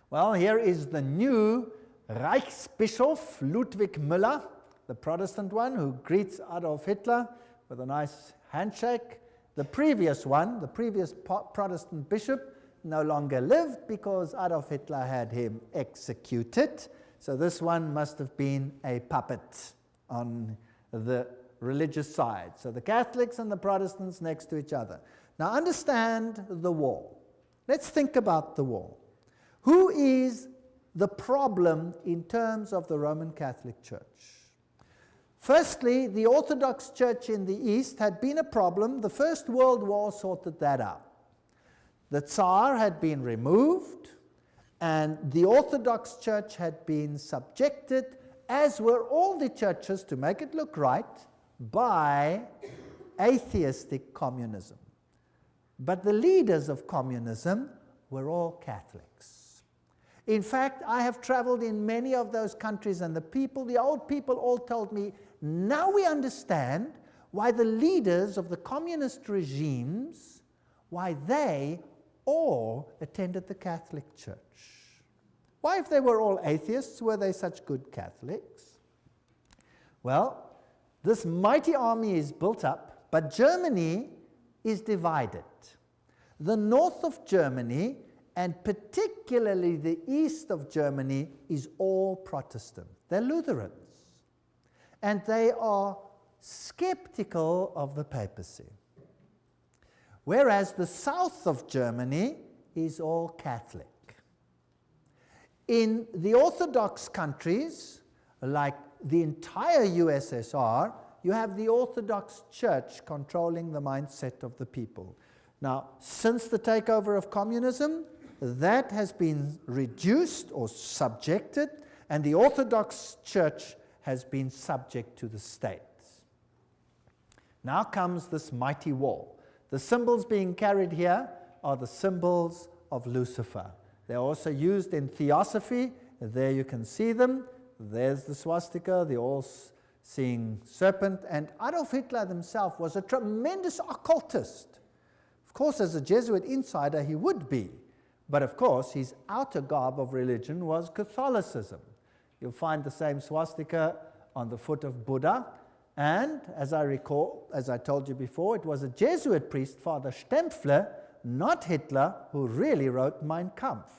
Well, here is the new Reichsbischof Ludwig Müller, the Protestant one, who greets Adolf Hitler with a nice handshake. The previous one, the previous Protestant bishop, no longer lived because Adolf Hitler had him executed. So this one must have been a puppet on the religious side. So the Catholics and the Protestants next to each other. Now understand the war. Let's think about the war. Who is the problem in terms of the Roman Catholic Church? Firstly, the Orthodox Church in the East had been a problem. The First World War sorted that out. The Tsar had been removed, and the Orthodox Church had been subjected, as were all the churches, to make it look right, by atheistic communism. But the leaders of communism were all Catholics. In fact, I have traveled in many of those countries, and the old people all told me, now we understand why the leaders of the communist regimes, why they all attended the Catholic Church. Why, if they were all atheists, were they such good Catholics? Well, this mighty army is built up, but Germany is divided. The north of Germany, and particularly the east of Germany, is all Protestant. They're Lutherans. And they are skeptical of the papacy. Whereas the south of Germany is all Catholic. In the Orthodox countries, like the entire USSR, you have the Orthodox Church controlling the mindset of the people. Now, since the takeover of communism, that has been reduced or subjected, and the Orthodox Church has been subject to the state. Now comes this mighty war. The symbols being carried here are the symbols of Lucifer. They're also used in theosophy. There you can see them. There's the swastika, the all-seeing serpent. And Adolf Hitler himself was a tremendous occultist. Of course, as a Jesuit insider, he would be. But of course, his outer garb of religion was Catholicism. You'll find the same swastika on the foot of Buddha. And, as I recall, as I told you before, it was a Jesuit priest, Father Stempfler, not Hitler, who really wrote Mein Kampf.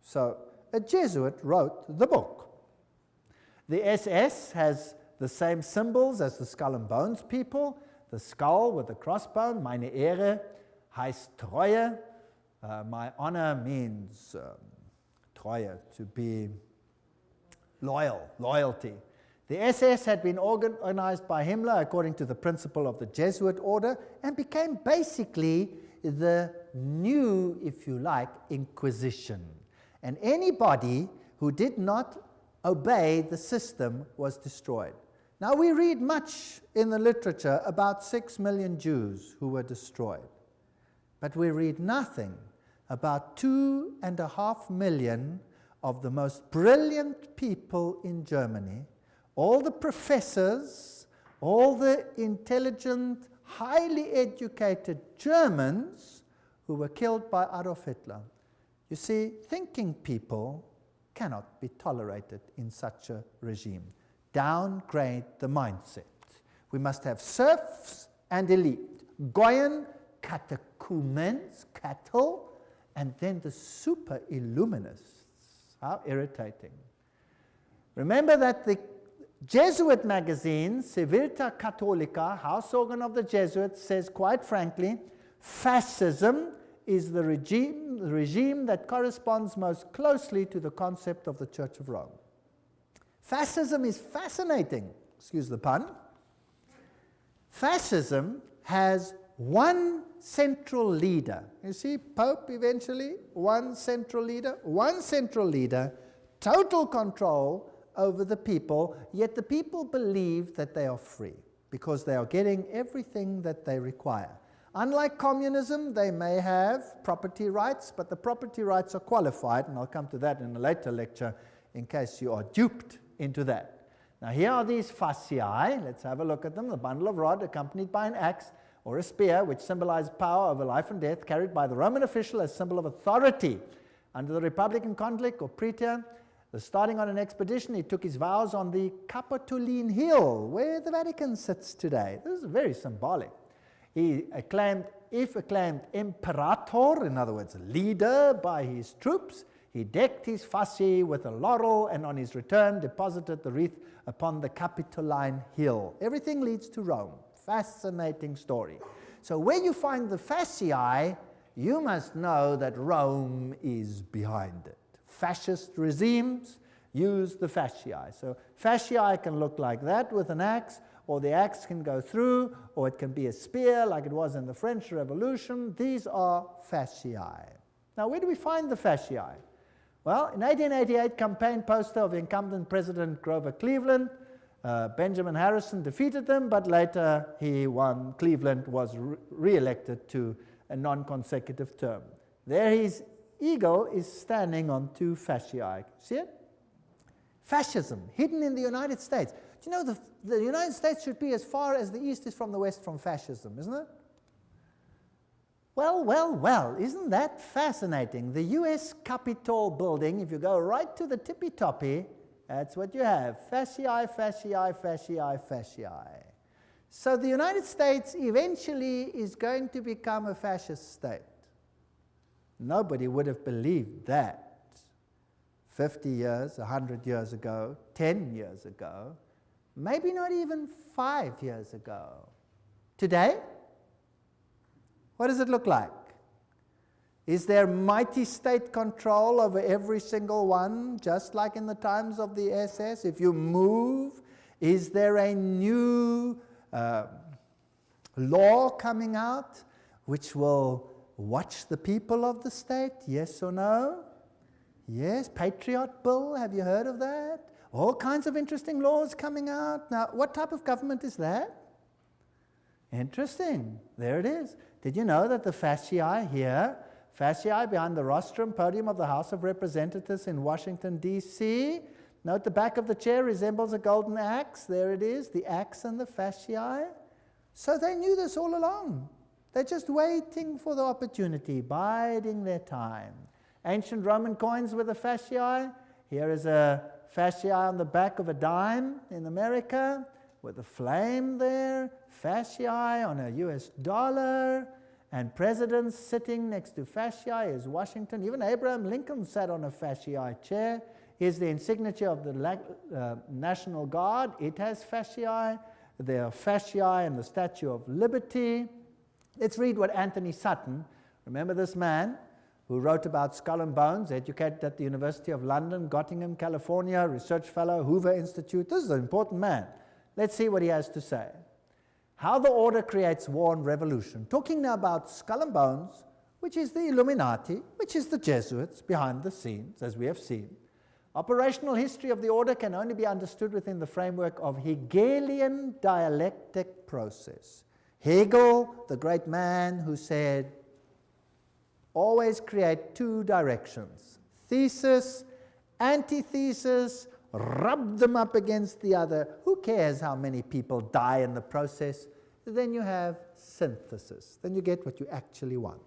So a Jesuit wrote the book. The SS has the same symbols as the Skull and Bones people. The skull with the crossbone, meine Ehre, heißt Treue. My honor means Treue, to be loyal, loyalty. The SS had been organized by Himmler according to the principle of the Jesuit order and became basically the new, if you like, Inquisition. And anybody who did not obey the system was destroyed. Now we read much in the literature about 6 million Jews who were destroyed. But we read nothing about 2.5 million of the most brilliant people in Germany, all the professors, all the intelligent, highly educated Germans who were killed by Adolf Hitler. You see, thinking people cannot be tolerated in such a regime. Downgrade the mindset. We must have serfs and elite, Goyen, catechumens, cattle, and then the super illuminists. How irritating. Remember that the Jesuit magazine, Civilta Catholica, house organ of the Jesuits, says quite frankly, fascism is the regime that corresponds most closely to the concept of the Church of Rome. Fascism is fascinating, excuse the pun. Fascism has one central leader. You see, Pope eventually, one central leader, total control over the people, yet the people believe that they are free because they are getting everything that they require. Unlike communism, they may have property rights, but the property rights are qualified, and I'll come to that in a later lecture in case you are duped into that. Now here are these fasciae. Let's have a look at them. The bundle of rod accompanied by an axe or a spear, which symbolized power over life and death, carried by the Roman official as symbol of authority. Under the Republican conflict or praetor, starting on an expedition, he took his vows on the Capitoline Hill, where the Vatican sits today. This is very symbolic. He acclaimed imperator, in other words, leader by his troops. He decked his fasci with a laurel, and on his return deposited the wreath upon the Capitoline Hill. Everything leads to Rome. Fascinating story. So where you find the fasciae, you must know that Rome is behind it. Fascist regimes use the fasciae. So fasciae can look like that with an axe, or the axe can go through, or it can be a spear like it was in the French Revolution. These are fasciae. Now where do we find the fasciae? Well, in 1888, campaign poster of incumbent President Grover Cleveland, Benjamin Harrison defeated them, but later he won. Cleveland was re-elected to a non-consecutive term. There his eagle is standing on 2 fasciae. See it? Fascism, hidden in the United States. Do you know the United States should be as far as the East is from the West from fascism, isn't it? Well, isn't that fascinating? The US Capitol building, if you go right to the tippy-toppy, that's what you have. Fasciae, fasciae, fasciae, fasciae. So the United States eventually is going to become a fascist state. Nobody would have believed that 50 years, 100 years ago, 10 years ago, maybe not even 5 years ago. Today, what does it look like? Is there mighty state control over every single one, just like in the times of the SS? If you move, is there a new law coming out which will watch the people of the state? Yes or no? Yes, Patriot Bill, have you heard of that? All kinds of interesting laws coming out. Now, what type of government is that? Interesting. There it is. Did you know that the fasciae here, fasciae behind the rostrum podium of the House of Representatives in Washington, D.C. Note the back of the chair resembles a golden axe. There it is, the axe and the fasciae. So they knew this all along. They're just waiting for the opportunity, biding their time. Ancient Roman coins with a fasciae. Here is a fasciae on the back of a dime in America with a flame there. Fasciae on a US dollar. And presidents sitting next to fasciae is Washington. Even Abraham Lincoln sat on a fasciae chair. Here's the insignia of the National Guard. It has fasciae. There are fasciae and the Statue of Liberty. Let's read what Anthony Sutton, remember this man who wrote about Skull and Bones, educated at the University of London, Gottingen, California, research fellow, Hoover Institute. This is an important man. Let's see what he has to say. How the order creates war and revolution. Talking now about Skull and Bones, which is the Illuminati, which is the Jesuits behind the scenes, as we have seen. Operational history of the order can only be understood within the framework of Hegelian dialectic process. Hegel, the great man who said, always create two directions, thesis, antithesis, rub them up against the other. Who cares how many people die in the process? Then you have synthesis. Then you get what you actually want.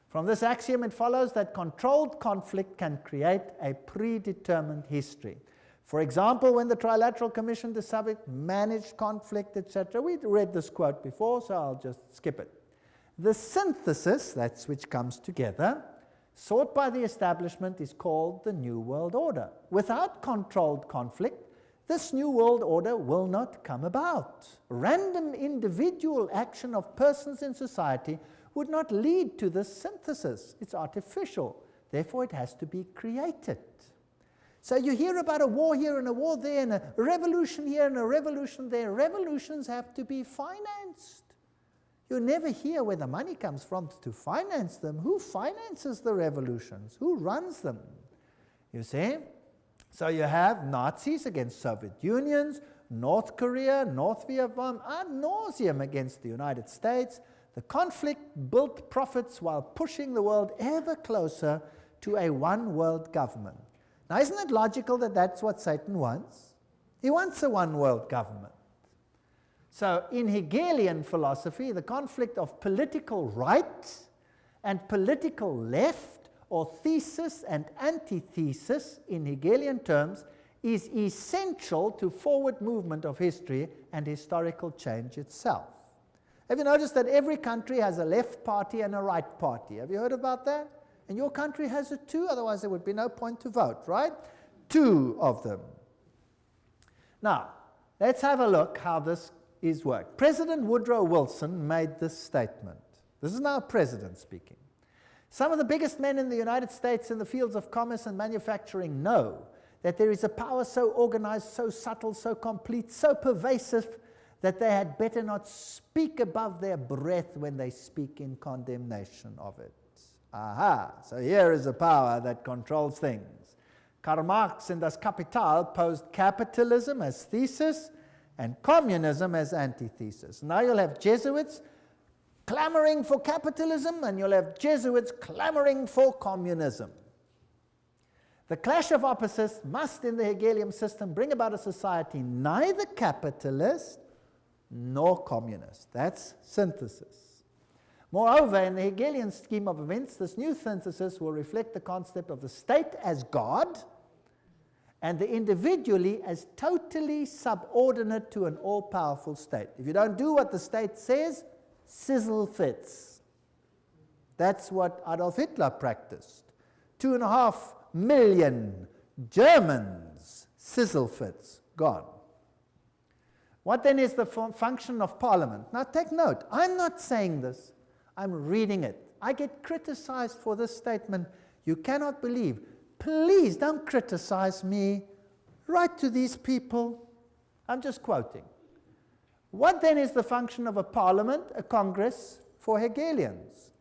From this axiom, it follows that controlled conflict can create a predetermined history. For example, when the Trilateral Commission decided managed conflict, etc., we read this quote before, so I'll just skip it. The synthesis, that's which comes together, sought by the establishment is called the New World Order. Without controlled conflict, this New World Order will not come about. Random individual action of persons in society would not lead to this synthesis. It's artificial. Therefore, it has to be created. So you hear about a war here and a war there and a revolution here and a revolution there. Revolutions have to be financed. You never hear where the money comes from to finance them. Who finances the revolutions? Who runs them? You see? So you have Nazis against Soviet Unions, North Korea, North Vietnam, ad nauseum against the United States. The conflict built profits while pushing the world ever closer to a one-world government. Now, isn't it logical that that's what Satan wants? He wants a one-world government. So in Hegelian philosophy, the conflict of political right and political left, or thesis and antithesis in Hegelian terms, is essential to forward movement of history and historical change itself. Have you noticed that every country has a left party and a right party? Have you heard about that? And your country has it too, otherwise there would be no point to vote, right? Two of them. Now, let's have a look how this is worked. President Woodrow Wilson made this statement. This is now a president speaking. Some of the biggest men in the United States in the fields of commerce and manufacturing know that there is a power so organized, so subtle, so complete, so pervasive that they had better not speak above their breath when they speak in condemnation of it. Aha, so here is a power that controls things. Karl Marx in Das Kapital posed capitalism as thesis and communism as antithesis. Now you'll have Jesuits clamoring for capitalism and you'll have Jesuits clamoring for communism. The clash of opposites must, in the Hegelian system, bring about a society neither capitalist nor communist. That's synthesis. Moreover, in the Hegelian scheme of events, this new synthesis will reflect the concept of the state as God and the individually as totally subordinate to an all-powerful state. If you don't do what the state says, sizzle fits. That's what Adolf Hitler practiced. 2.5 million Germans, sizzle fits, gone. What then is the function of Parliament? Now take note, I'm not saying this, I'm reading it. I get criticized for this statement. You cannot believe. Please don't criticize me. Write to these people. I'm just quoting. What then is the function of a parliament, a congress, for Hegelians?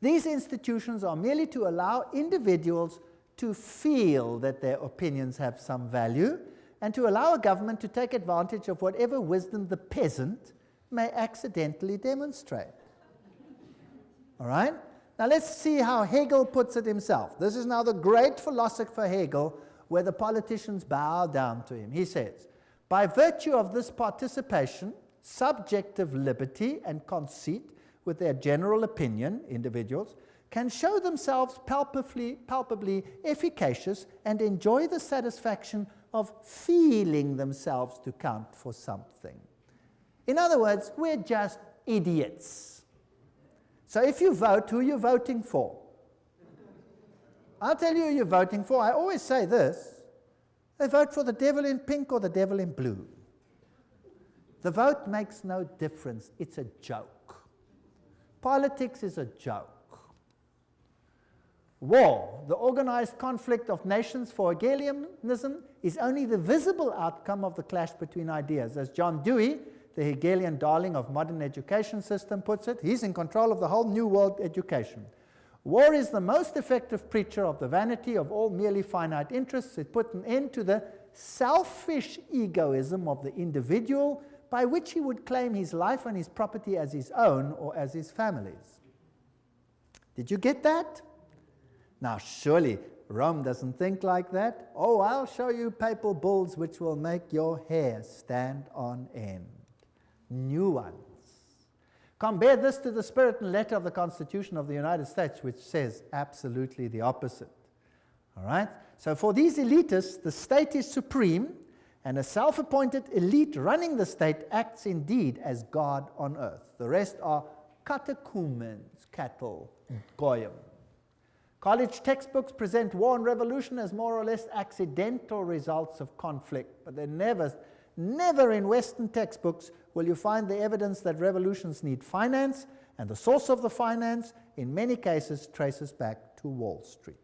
These institutions are merely to allow individuals to feel that their opinions have some value and to allow a government to take advantage of whatever wisdom the peasant may accidentally demonstrate. All right? Now let's see how Hegel puts it himself. This is now the great philosopher Hegel, where the politicians bow down to him. He says, by virtue of this participation, subjective liberty and conceit with their general opinion, individuals, can show themselves palpably efficacious and enjoy the satisfaction of feeling themselves to count for something. In other words, we're just idiots. So if you vote, who are you voting for? I'll tell you who you're voting for. I always say this. They vote for the devil in pink or the devil in blue. The vote makes no difference. It's a joke. Politics is a joke. War, the organized conflict of nations for Hegelianism, is only the visible outcome of the clash between ideas. As John Dewey, the Hegelian darling of modern education system, puts it, he's in control of the whole New World education. War is the most effective preacher of the vanity of all merely finite interests. It put an end to the selfish egoism of the individual, by which he would claim his life and his property as his own or as his family's. Did you get that? Now, surely Rome doesn't think like that. Oh, I'll show you papal bulls which will make your hair stand on end. New ones. Compare this to the spirit and letter of the Constitution of the United States, which says absolutely the opposite. All right? So for these elitists, the state is supreme, and a self-appointed elite running the state acts indeed as God on earth. The rest are catechumens, cattle, goyim. College textbooks present war and revolution as more or less accidental results of conflict, but they're never in Western textbooks will you find the evidence that revolutions need finance, and the source of the finance, in many cases, traces back to Wall Street.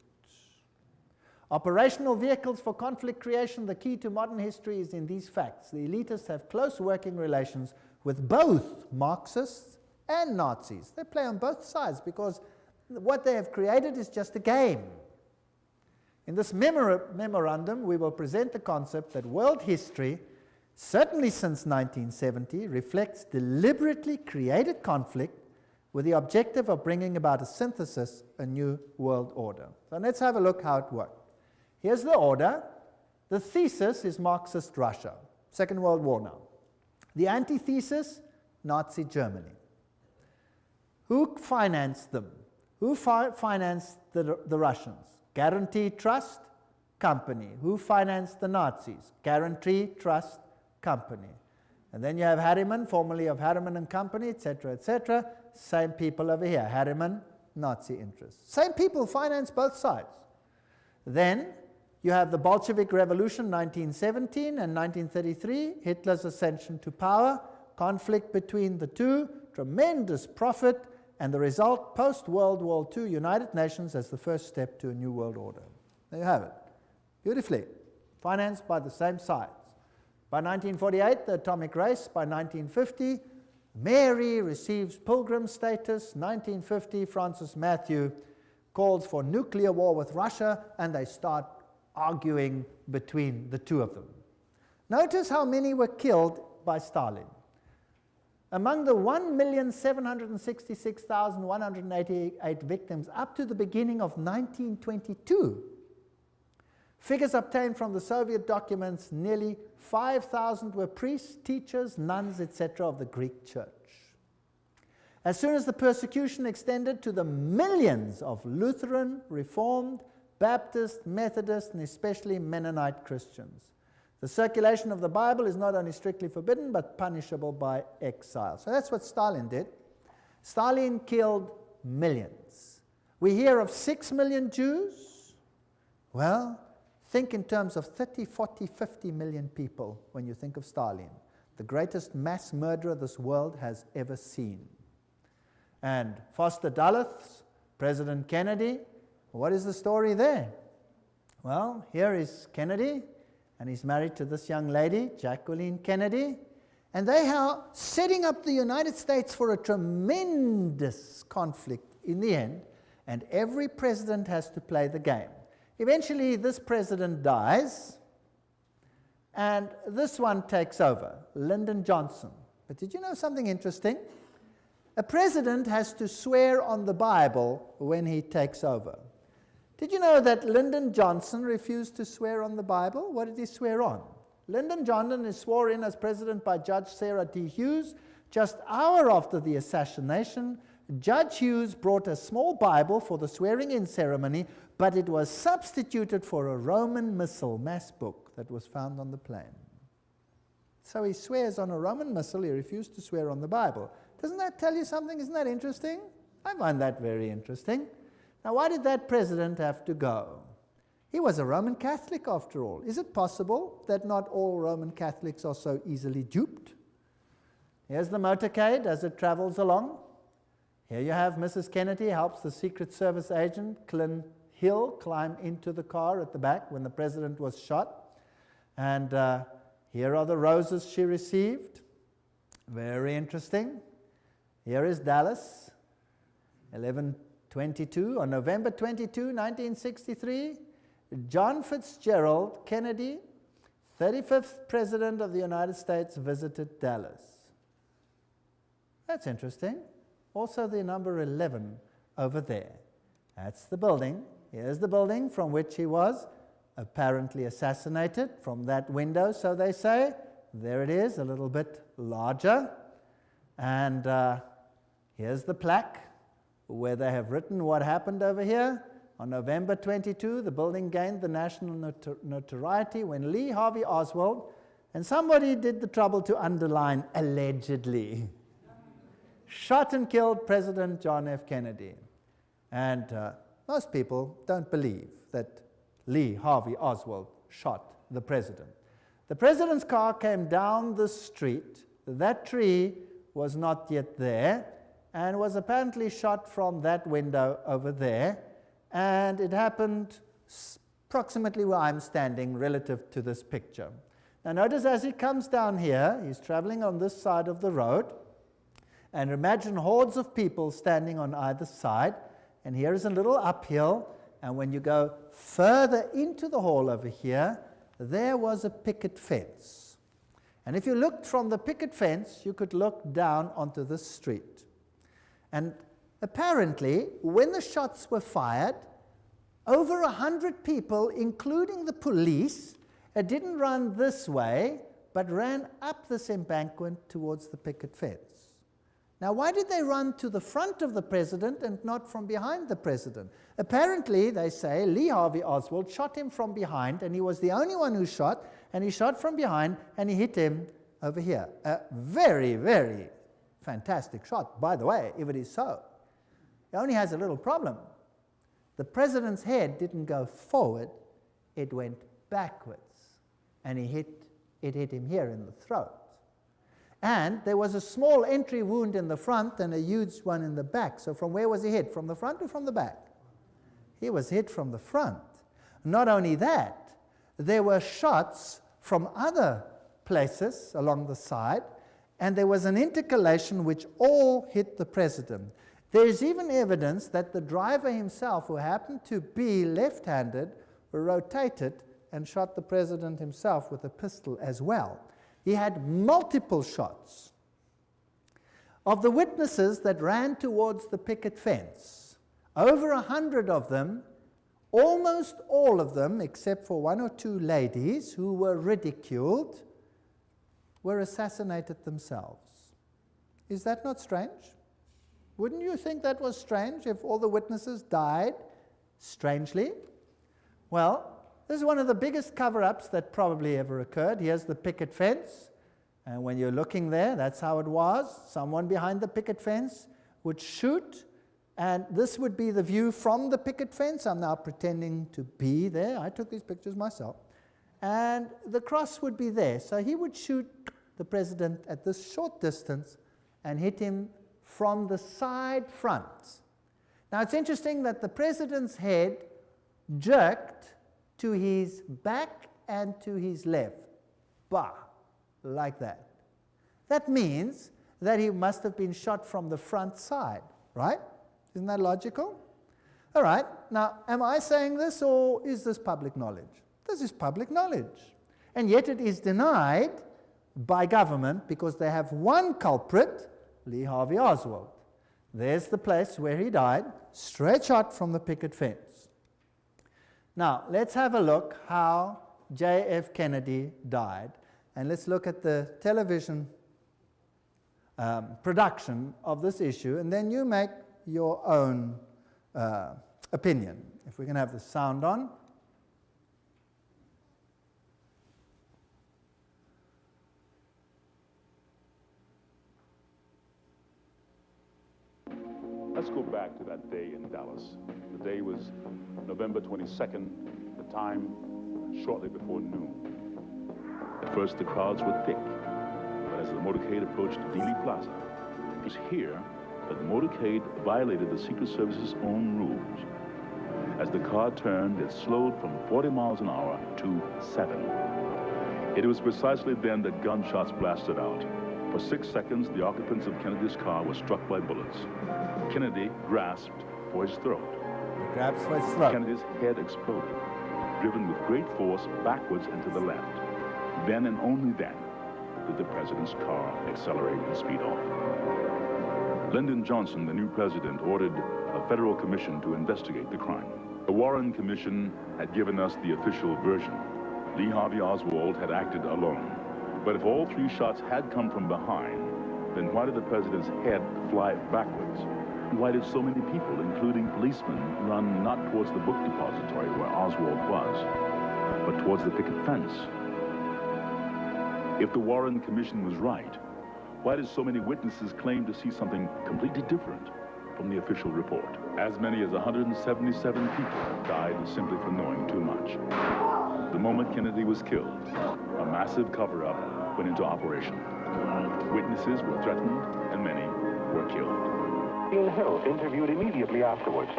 Operational vehicles for conflict creation, the key to modern history is in these facts. The elitists have close working relations with both Marxists and Nazis. They play on both sides because what they have created is just a game. In this memorandum, we will present the concept that world history, certainly since 1970, reflects deliberately created conflict with the objective of bringing about a synthesis, a new world order. So let's have a look how it worked. Here's the order. The thesis is Marxist Russia, Second World War now. The antithesis, Nazi Germany. Who financed them? Who financed the Russians? Guarantee Trust Company. Who financed the Nazis? Guarantee Trust Company. And then you have Harriman, formerly of Harriman and Company, etc., etc. Same people over here. Harriman, Nazi interests. Same people finance both sides. Then you have the Bolshevik Revolution, 1917 and 1933, Hitler's ascension to power, conflict between the two, tremendous profit, and the result, post-World War II, United Nations as the first step to a new world order. There you have it. Beautifully. Financed by the same sides. By 1948, the atomic race. By 1950, Mary receives pilgrim status. 1950, Francis Matthew calls for nuclear war with Russia, and they start arguing between the two of them. Notice how many were killed by Stalin. Among the 1,766,188 victims up to the beginning of 1922, figures obtained from the Soviet documents, nearly 5,000 were priests, teachers, nuns, etc. of the Greek church. As soon as the persecution extended to the millions of Lutheran, Reformed, Baptist, Methodist, and especially Mennonite Christians, the circulation of the Bible is not only strictly forbidden, but punishable by exile. So that's what Stalin did. Stalin killed millions. We hear of 6 million Jews. Well, think in terms of 30, 40, 50 million people when you think of Stalin, the greatest mass murderer this world has ever seen. And Foster Dulles, President Kennedy, what is the story there? Well, here is Kennedy, and he's married to this young lady, Jacqueline Kennedy, and they are setting up the United States for a tremendous conflict in the end, and every president has to play the game. Eventually, this president dies, and this one takes over, Lyndon Johnson. But did you know something interesting? A president has to swear on the Bible when he takes over. Did you know that Lyndon Johnson refused to swear on the Bible? What did he swear on? Lyndon Johnson is sworn in as president by Judge Sarah D. Hughes. Just an hour after the assassination, Judge Hughes brought a small Bible for the swearing-in ceremony, but it was substituted for a Roman missal, mass book, that was found on the plane. So he swears on a Roman missal. He refused to swear on the Bible. Doesn't that tell you something? Isn't that interesting? I find that very interesting. Now, why did that president have to go? He was a Roman Catholic, after all. Is it possible that not all Roman Catholics are so easily duped? Here's the motorcade as it travels along. Here you have Mrs. Kennedy helps the Secret Service agent, Clint Hill, climb into the car at the back when the president was shot. And here are the roses she received. Very interesting. Here is Dallas, 11/22. On November 22, 1963, John Fitzgerald Kennedy, 35th President of the United States, visited Dallas. That's interesting. Also the number 11 over there. That's the building. Here's the building from which he was apparently assassinated, from that window, so they say. There it is, a little bit larger. And here's the plaque where they have written what happened over here. On November 22, the building gained the national notoriety when Lee Harvey Oswald, and somebody did the trouble to underline allegedly, shot and killed President John F. Kennedy. And most people don't believe that Lee Harvey Oswald shot the president. The president's car came down the street. That tree was not yet there and was apparently shot from that window over there. And it happened approximately where I'm standing relative to this picture. Now notice as he comes down here, he's traveling on this side of the road. And imagine hordes of people standing on either side. And here is a little uphill. And when you go further into the hall over here, there was a picket fence. And if you looked from the picket fence, you could look down onto the street. And apparently, when the shots were fired, over 100 people, including the police, didn't run this way, but ran up this embankment towards the picket fence. Now, why did they run to the front of the president and not from behind the president? Apparently, they say, Lee Harvey Oswald shot him from behind, and he was the only one who shot, and he shot from behind, and he hit him over here. A very, very fantastic shot, by the way, if it is so. It only has a little problem. The president's head didn't go forward, it went backwards, and it hit him here in the throat. And there was a small entry wound in the front and a huge one in the back. So from where was he hit? From the front or from the back? He was hit from the front. Not only that, there were shots from other places along the side, and there was an intercalation which all hit the president. There is even evidence that the driver himself, who happened to be left-handed, rotated and shot the president himself with a pistol as well. He had multiple shots. Of the witnesses that ran towards the picket fence, over 100 of them, almost all of them, except for one or two ladies who were ridiculed, were assassinated themselves. Is that not strange? Wouldn't you think that was strange if all the witnesses died strangely? Well, this is one of the biggest cover-ups that probably ever occurred. Here's the picket fence. And when you're looking there, that's how it was. Someone behind the picket fence would shoot. And this would be the view from the picket fence. I'm now pretending to be there. I took these pictures myself. And the cross would be there. So he would shoot the president at this short distance and hit him from the side front. Now, it's interesting that the president's head jerked to his back and to his left. Bah, like that. That means that he must have been shot from the front side, right? Isn't that logical? All right, now, am I saying this, or is this public knowledge? This is public knowledge. And yet it is denied by government because they have one culprit, Lee Harvey Oswald. There's the place where he died, straight shot from the picket fence. Now, let's have a look how J.F. Kennedy died. And let's look at the television production of this issue, and then you make your own opinion. If we can have the sound on. Let's go back to that day in Dallas. The day was November 22nd, the time shortly before noon. At first, the crowds were thick, but as the motorcade approached Dealey Plaza, it was here that the motorcade violated the Secret Service's own rules. As the car turned, it slowed from 40 miles an hour to 7. It was precisely then that gunshots blasted out. For 6 seconds, the occupants of Kennedy's car were struck by bullets. Kennedy grasped for his throat. He grabs for his throat. Kennedy's head exploded, driven with great force backwards and to the left. Then and only then did the president's car accelerate and speed off. Lyndon Johnson, the new president, ordered a federal commission to investigate the crime. The Warren Commission had given us the official version. Lee Harvey Oswald had acted alone. But if all 3 shots had come from behind, then why did the president's head fly backwards? Why did so many people, including policemen, run not towards the book depository where Oswald was, but towards the picket fence? If the Warren Commission was right, why did so many witnesses claim to see something completely different from the official report? As many as 177 people died simply for knowing too much. The moment Kennedy was killed, a massive cover-up went into operation. Witnesses were threatened, and many were killed. Bill Hill interviewed immediately afterwards.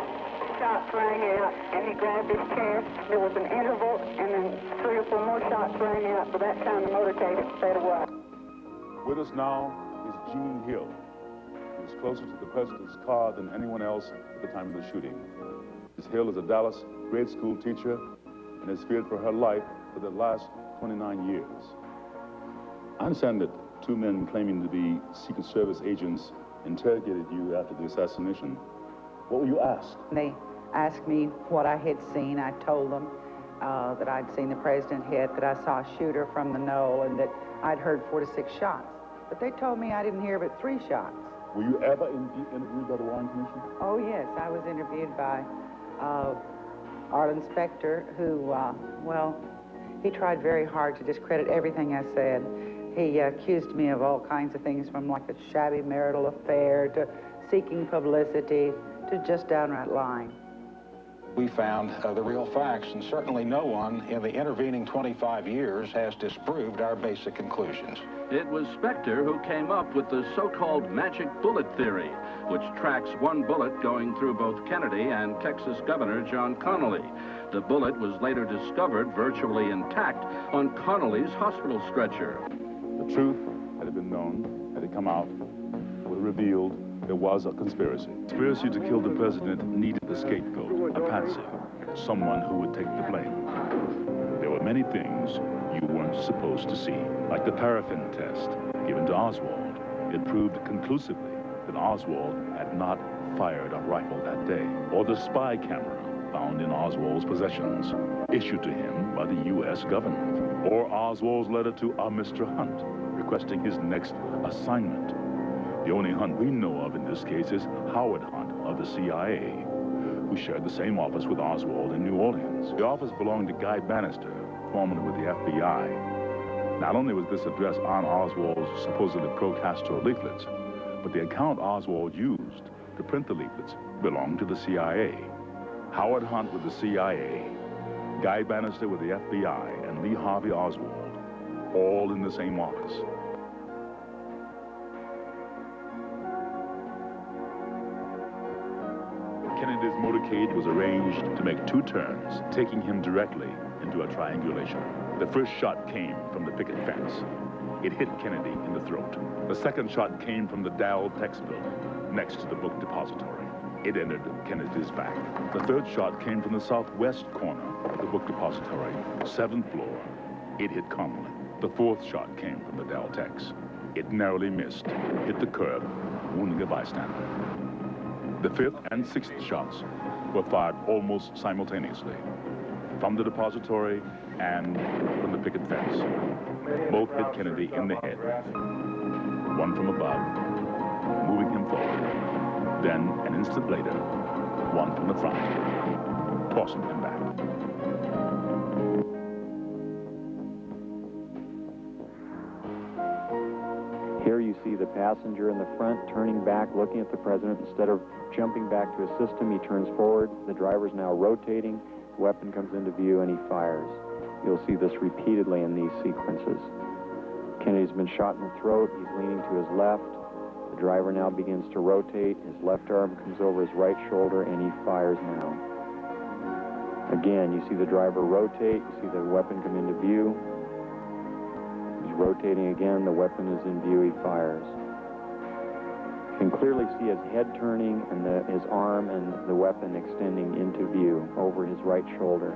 Shots rang out, and he grabbed his chair. There was an interval, and then 3 or 4 more shots rang out. By that time, the motorcade had sped away. With us now is Gene Hill. He was closer to the president's car than anyone else at the time of the shooting. Ms. Hill is a Dallas grade school teacher and has feared for her life for the last 29 years. I understand that 2 men claiming to be Secret Service agents interrogated you after the assassination. What were you asked? They asked me what I had seen. I told them that I'd seen the president hit, that I saw a shooter from the knoll, and that I'd heard 4 to 6 shots. But they told me I didn't hear but 3 shots. Were you ever interviewed by the Warren Commission? Oh, yes. I was interviewed by Arlen Specter, who, well, he tried very hard to discredit everything I said. He accused me of all kinds of things, from like a shabby marital affair to seeking publicity to just downright lying. We found the real facts, and certainly no one in the intervening 25 years has disproved our basic conclusions. It was Specter who came up with the so-called magic bullet theory, which tracks 1 bullet going through both Kennedy and Texas Governor John Connally. The bullet was later discovered virtually intact on Connally's hospital stretcher. The truth, had it been known, had it come out, would have revealed there was a conspiracy. Conspiracy to kill the president needed a scapegoat, a patsy, someone who would take the blame. There were many things you weren't supposed to see, like the paraffin test given to Oswald. It proved conclusively that Oswald had not fired a rifle that day, or the spy camera found in Oswald's possessions, issued to him by the U.S. government, or Oswald's letter to a Mr. Hunt, requesting his next assignment. The only Hunt we know of in this case is Howard Hunt of the CIA, who shared the same office with Oswald in New Orleans. The office belonged to Guy Bannister, formerly with the FBI. Not only was this address on Oswald's supposedly pro-Castro leaflets, but the account Oswald used to print the leaflets belonged to the CIA. Howard Hunt with the CIA, Guy Bannister with the FBI, and Lee Harvey Oswald, all in the same office. Kennedy's motorcade was arranged to make 2 turns, taking him directly into a triangulation. The first shot came from the picket fence. It hit Kennedy in the throat. The second shot came from the Dow Tex building, next to the book depository. It entered Kennedy's back. The third shot came from the southwest corner of the book depository, 7th floor. It hit Connally. The fourth shot came from the Dow Tex. It narrowly missed, hit the curb, wounding a bystander. The 5th and 6th shots were fired almost simultaneously, from the depository and from the picket fence. Both hit Kennedy in the head, one from above, moving him forward. Then, an instant later, one from the front, tossing him back. Here you see the passenger in the front turning back, looking at the president. Instead of jumping back to assist him, he turns forward. The driver's now rotating. The weapon comes into view, and he fires. You'll see this repeatedly in these sequences. Kennedy's been shot in the throat. He's leaning to his left. The driver now begins to rotate. His left arm comes over his right shoulder, and he fires now. Again, you see the driver rotate. You see the weapon come into view. He's rotating again. The weapon is in view. He fires. You can clearly see his head turning and his arm and the weapon extending into view over his right shoulder.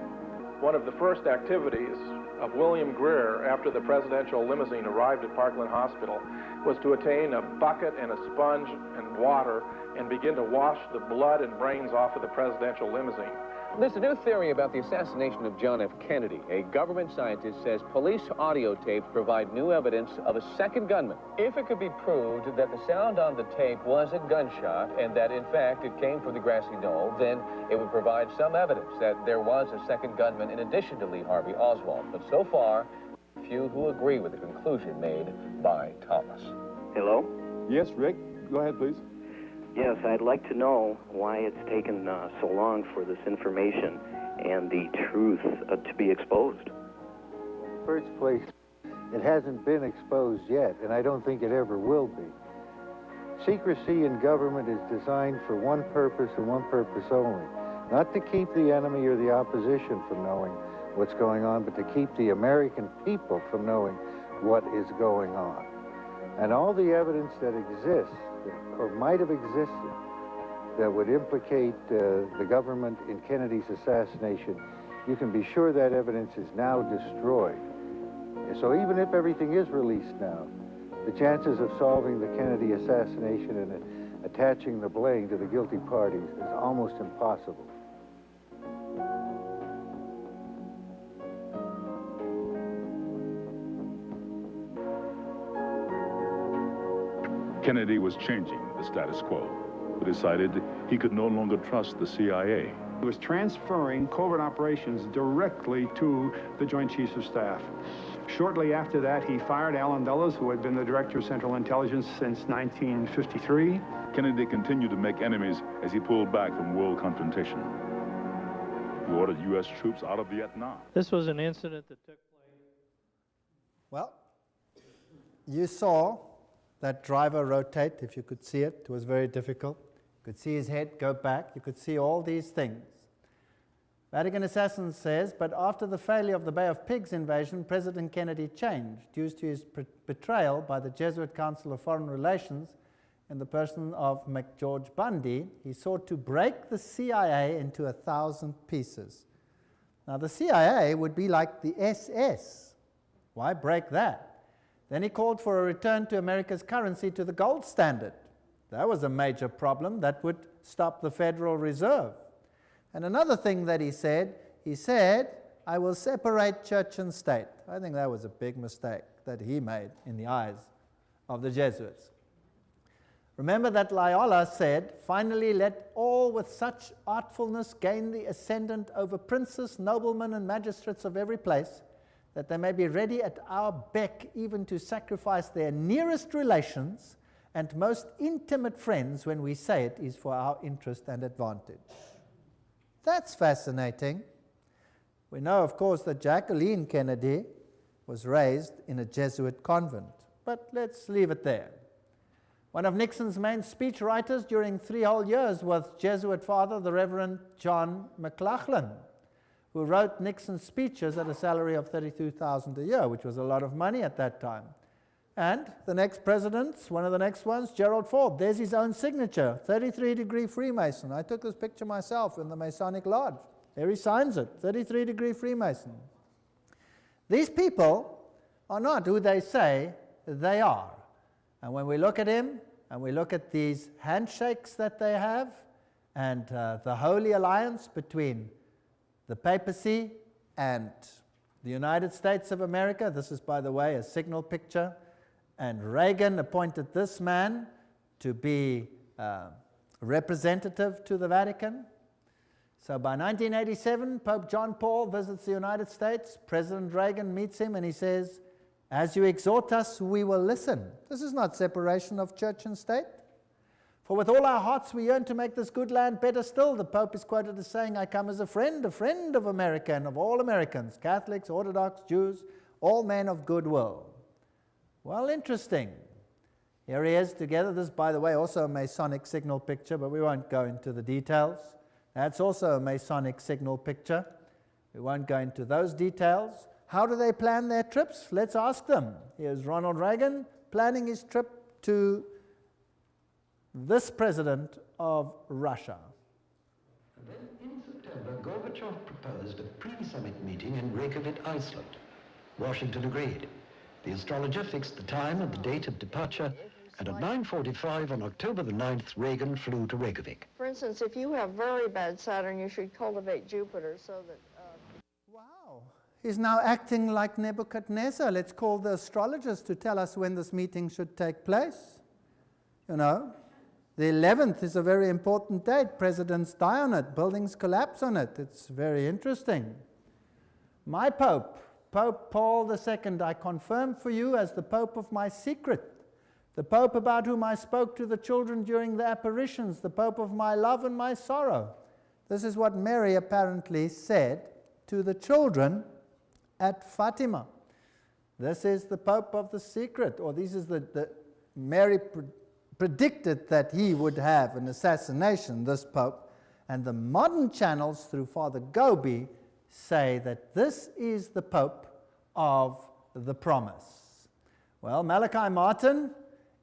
One of the first activities of William Greer after the presidential limousine arrived at Parkland Hospital was to attain a bucket and a sponge and water and begin to wash the blood and brains off of the presidential limousine. There's a new theory about the assassination of John F. Kennedy. A government scientist says police audio tapes provide new evidence of a second gunman. If it could be proved that the sound on the tape was a gunshot and that, in fact, it came from the grassy knoll, then it would provide some evidence that there was a second gunman in addition to Lee Harvey Oswald. But so far, few who agree with the conclusion made by Thomas. Hello? Yes, Rick. Go ahead, please. Yes, I'd like to know why it's taken so long for this information and the truth to be exposed. First place, it hasn't been exposed yet, and I don't think it ever will be. Secrecy in government is designed for one purpose and one purpose only. Not to keep the enemy or the opposition from knowing what's going on, but to keep the American people from knowing what is going on. And all the evidence that exists, or might have existed, that would implicate the government in Kennedy's assassination, you can be sure that evidence is now destroyed. So even if everything is released now, the chances of solving the Kennedy assassination and attaching the blame to the guilty parties is almost impossible. Kennedy was changing the status quo. He decided he could no longer trust the CIA. He was transferring covert operations directly to the Joint Chiefs of Staff. Shortly after that, he fired Allen Dulles, who had been the Director of Central Intelligence since 1953. Kennedy continued to make enemies as he pulled back from world confrontation. He ordered U.S. troops out of Vietnam. This was an incident that took place. Well, you saw that driver rotate, if you could see it. It was very difficult. You could see his head go back. You could see all these things. Vatican Assassin says, but after the failure of the Bay of Pigs invasion, President Kennedy changed due to his betrayal by the Jesuit Council of Foreign Relations in the person of McGeorge Bundy. He sought to break the CIA into 1,000 pieces. Now, the CIA would be like the SS. Why break that? Then he called for a return to America's currency to the gold standard. That was a major problem that would stop the Federal Reserve. And another thing that he said, I will separate church and state. I think that was a big mistake that he made in the eyes of the Jesuits. Remember that Loyola said, finally let all with such artfulness gain the ascendant over princes, noblemen, and magistrates of every place, that they may be ready at our beck even to sacrifice their nearest relations and most intimate friends when we say it is for our interest and advantage. That's fascinating. We know, of course, that Jacqueline Kennedy was raised in a Jesuit convent, but let's leave it there. One of Nixon's main speechwriters during 3 whole years was Jesuit father, the Reverend John McLaughlin, who wrote Nixon's speeches at a salary of $32,000 a year, which was a lot of money at that time. And the next presidents, one of the next ones, Gerald Ford, there's his own signature, 33-degree Freemason. I took this picture myself in the Masonic Lodge. There he signs it, 33-degree Freemason. These people are not who they say they are. And when we look at him, and we look at these handshakes that they have, and the Holy Alliance between the papacy and the United States of America. This is, by the way, a signal picture. And Reagan appointed this man to be representative to the Vatican. So by 1987, Pope John Paul visits the United States. President Reagan meets him and he says, As you exhort us, we will listen. This is not separation of church and state. For with all our hearts we yearn to make this good land better still. The Pope is quoted as saying, I come as a friend of America and of all Americans, Catholics, Orthodox, Jews, all men of goodwill. Well, interesting. Here he is together. This, by the way, also a Masonic signal picture, but we won't go into the details. That's also a Masonic signal picture. We won't go into those details. How do they plan their trips? Let's ask them. Here's Ronald Reagan planning his trip to this president of Russia. And then in September, Gorbachev proposed a pre-summit meeting in Reykjavik, Iceland. Washington agreed. The astrologer fixed the time and the date of departure, and at 9:45 on October the 9th, Reagan flew to Reykjavik. For instance, if you have very bad Saturn, you should cultivate Jupiter so that... Wow. He's now acting like Nebuchadnezzar. Let's call the astrologers to tell us when this meeting should take place. You know, the 11th is a very important date. Presidents die on it. Buildings collapse on it. It's very interesting. My Pope, Pope Paul II, I confirm for you as the Pope of my secret, the Pope about whom I spoke to the children during the apparitions, the Pope of my love and my sorrow. This is what Mary apparently said to the children at Fatima. This is the Pope of the secret, or this is the Mary predicted that he would have an assassination, this Pope, and the modern channels through Father Gobi say that this is the Pope of the promise. Well, Malachi Martin,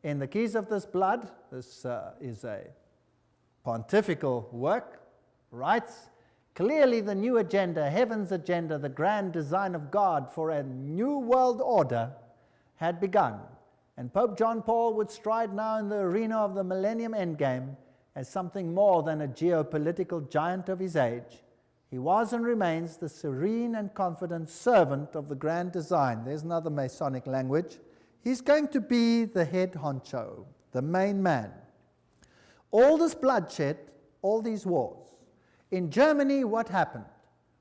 in The Keys of This Blood, this is a pontifical work, writes, clearly the new agenda, heaven's agenda, the grand design of God for a new world order had begun. And Pope John Paul would stride now in the arena of the millennium endgame as something more than a geopolitical giant of his age. He was and remains the serene and confident servant of the grand design. There's another Masonic language. He's going to be the head honcho, the main man. All this bloodshed, all these wars. In Germany, what happened?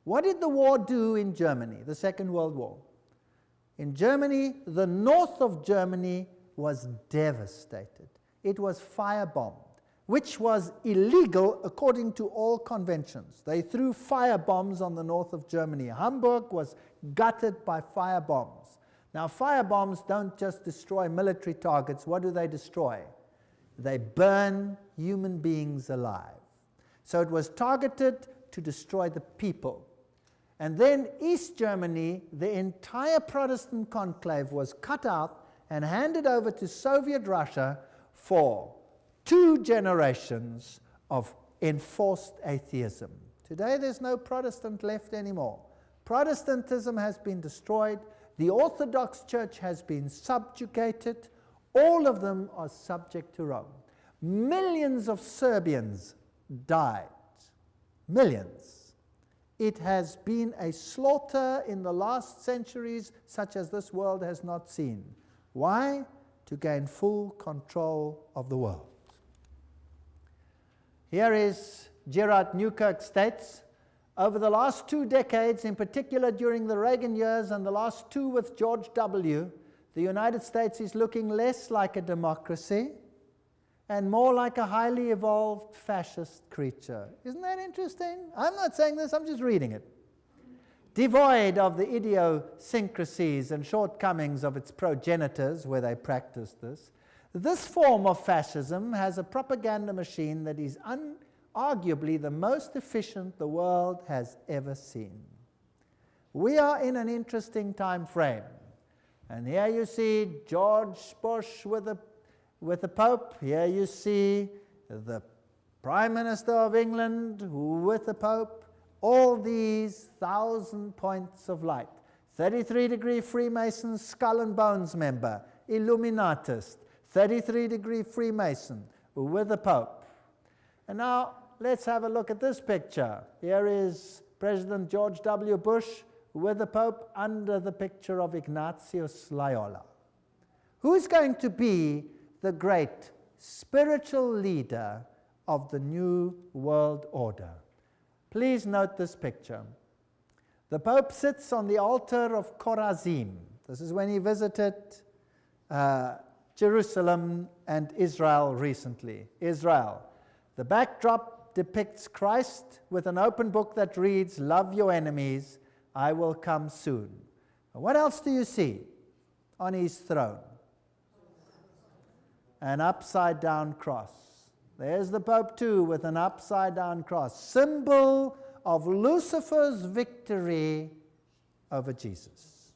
What did the war do in Germany, the Second World War? In Germany, the north of Germany was devastated. It was firebombed, which was illegal according to all conventions. They threw fire bombs on the north of Germany. Hamburg was gutted by fire bombs. Now, fire bombs don't just destroy military targets. What do they destroy? They burn human beings alive. So it was targeted to destroy the people. And then East Germany, the entire Protestant conclave was cut out and handed over to Soviet Russia for 2 generations of enforced atheism. Today there's no Protestant left anymore. Protestantism has been destroyed. The Orthodox Church has been subjugated. All of them are subject to Rome. Millions of Serbians died. Millions. It has been a slaughter in the last centuries such as this world has not seen. Why? To gain full control of the world. Here is Gerard Newkirk states, over the last 2 decades, in particular during the Reagan years and the last 2 with George W., the United States is looking less like a democracy and more like a highly evolved fascist creature. Isn't that interesting? I'm not saying this, I'm just reading it. Devoid of the idiosyncrasies and shortcomings of its progenitors where they practiced this, this form of fascism has a propaganda machine that is arguably the most efficient the world has ever seen. We are in an interesting time frame. And here you see George Bush with the Pope. Here you see the Prime Minister of England with the Pope. All these 1,000 points of light. 33-degree Freemason, skull and bones member, Illuminatist. 33-degree Freemason with the Pope. And now let's have a look at this picture. Here is President George W. Bush with the Pope under the picture of Ignatius Loyola. Who's going to be the great spiritual leader of the New World Order? Please note this picture. The Pope sits on the altar of Chorazim. This is when he visited Jerusalem and Israel recently. Israel. The backdrop depicts Christ with an open book that reads, "Love your enemies, I will come soon." What else do you see on his throne? An upside down cross. There's the Pope too with an upside down cross, symbol of Lucifer's victory over Jesus.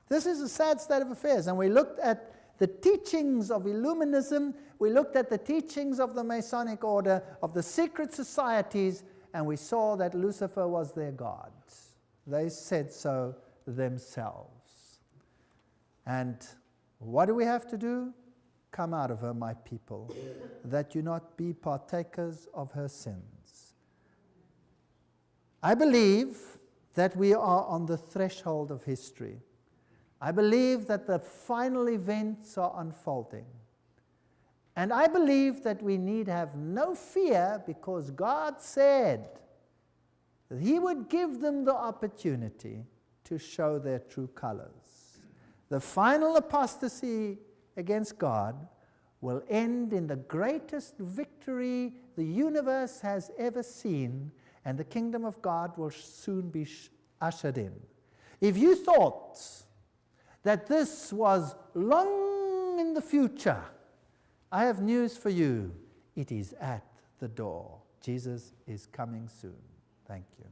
This is a sad state of affairs, and we looked at the teachings of Illuminism, we looked at the teachings of the Masonic order, of the secret societies, and we saw that Lucifer was their god. They said so themselves. And what do we have to do? Come out of her, my people, that you not be partakers of her sins. I believe that we are on the threshold of history. I believe that the final events are unfolding. And I believe that we need have no fear, because God said that He would give them the opportunity to show their true colors. The final apostasy against God will end in the greatest victory the universe has ever seen, and the kingdom of God will soon be ushered in. If you thought that this was long in the future, I have news for you. It is at the door. Jesus is coming soon. Thank you.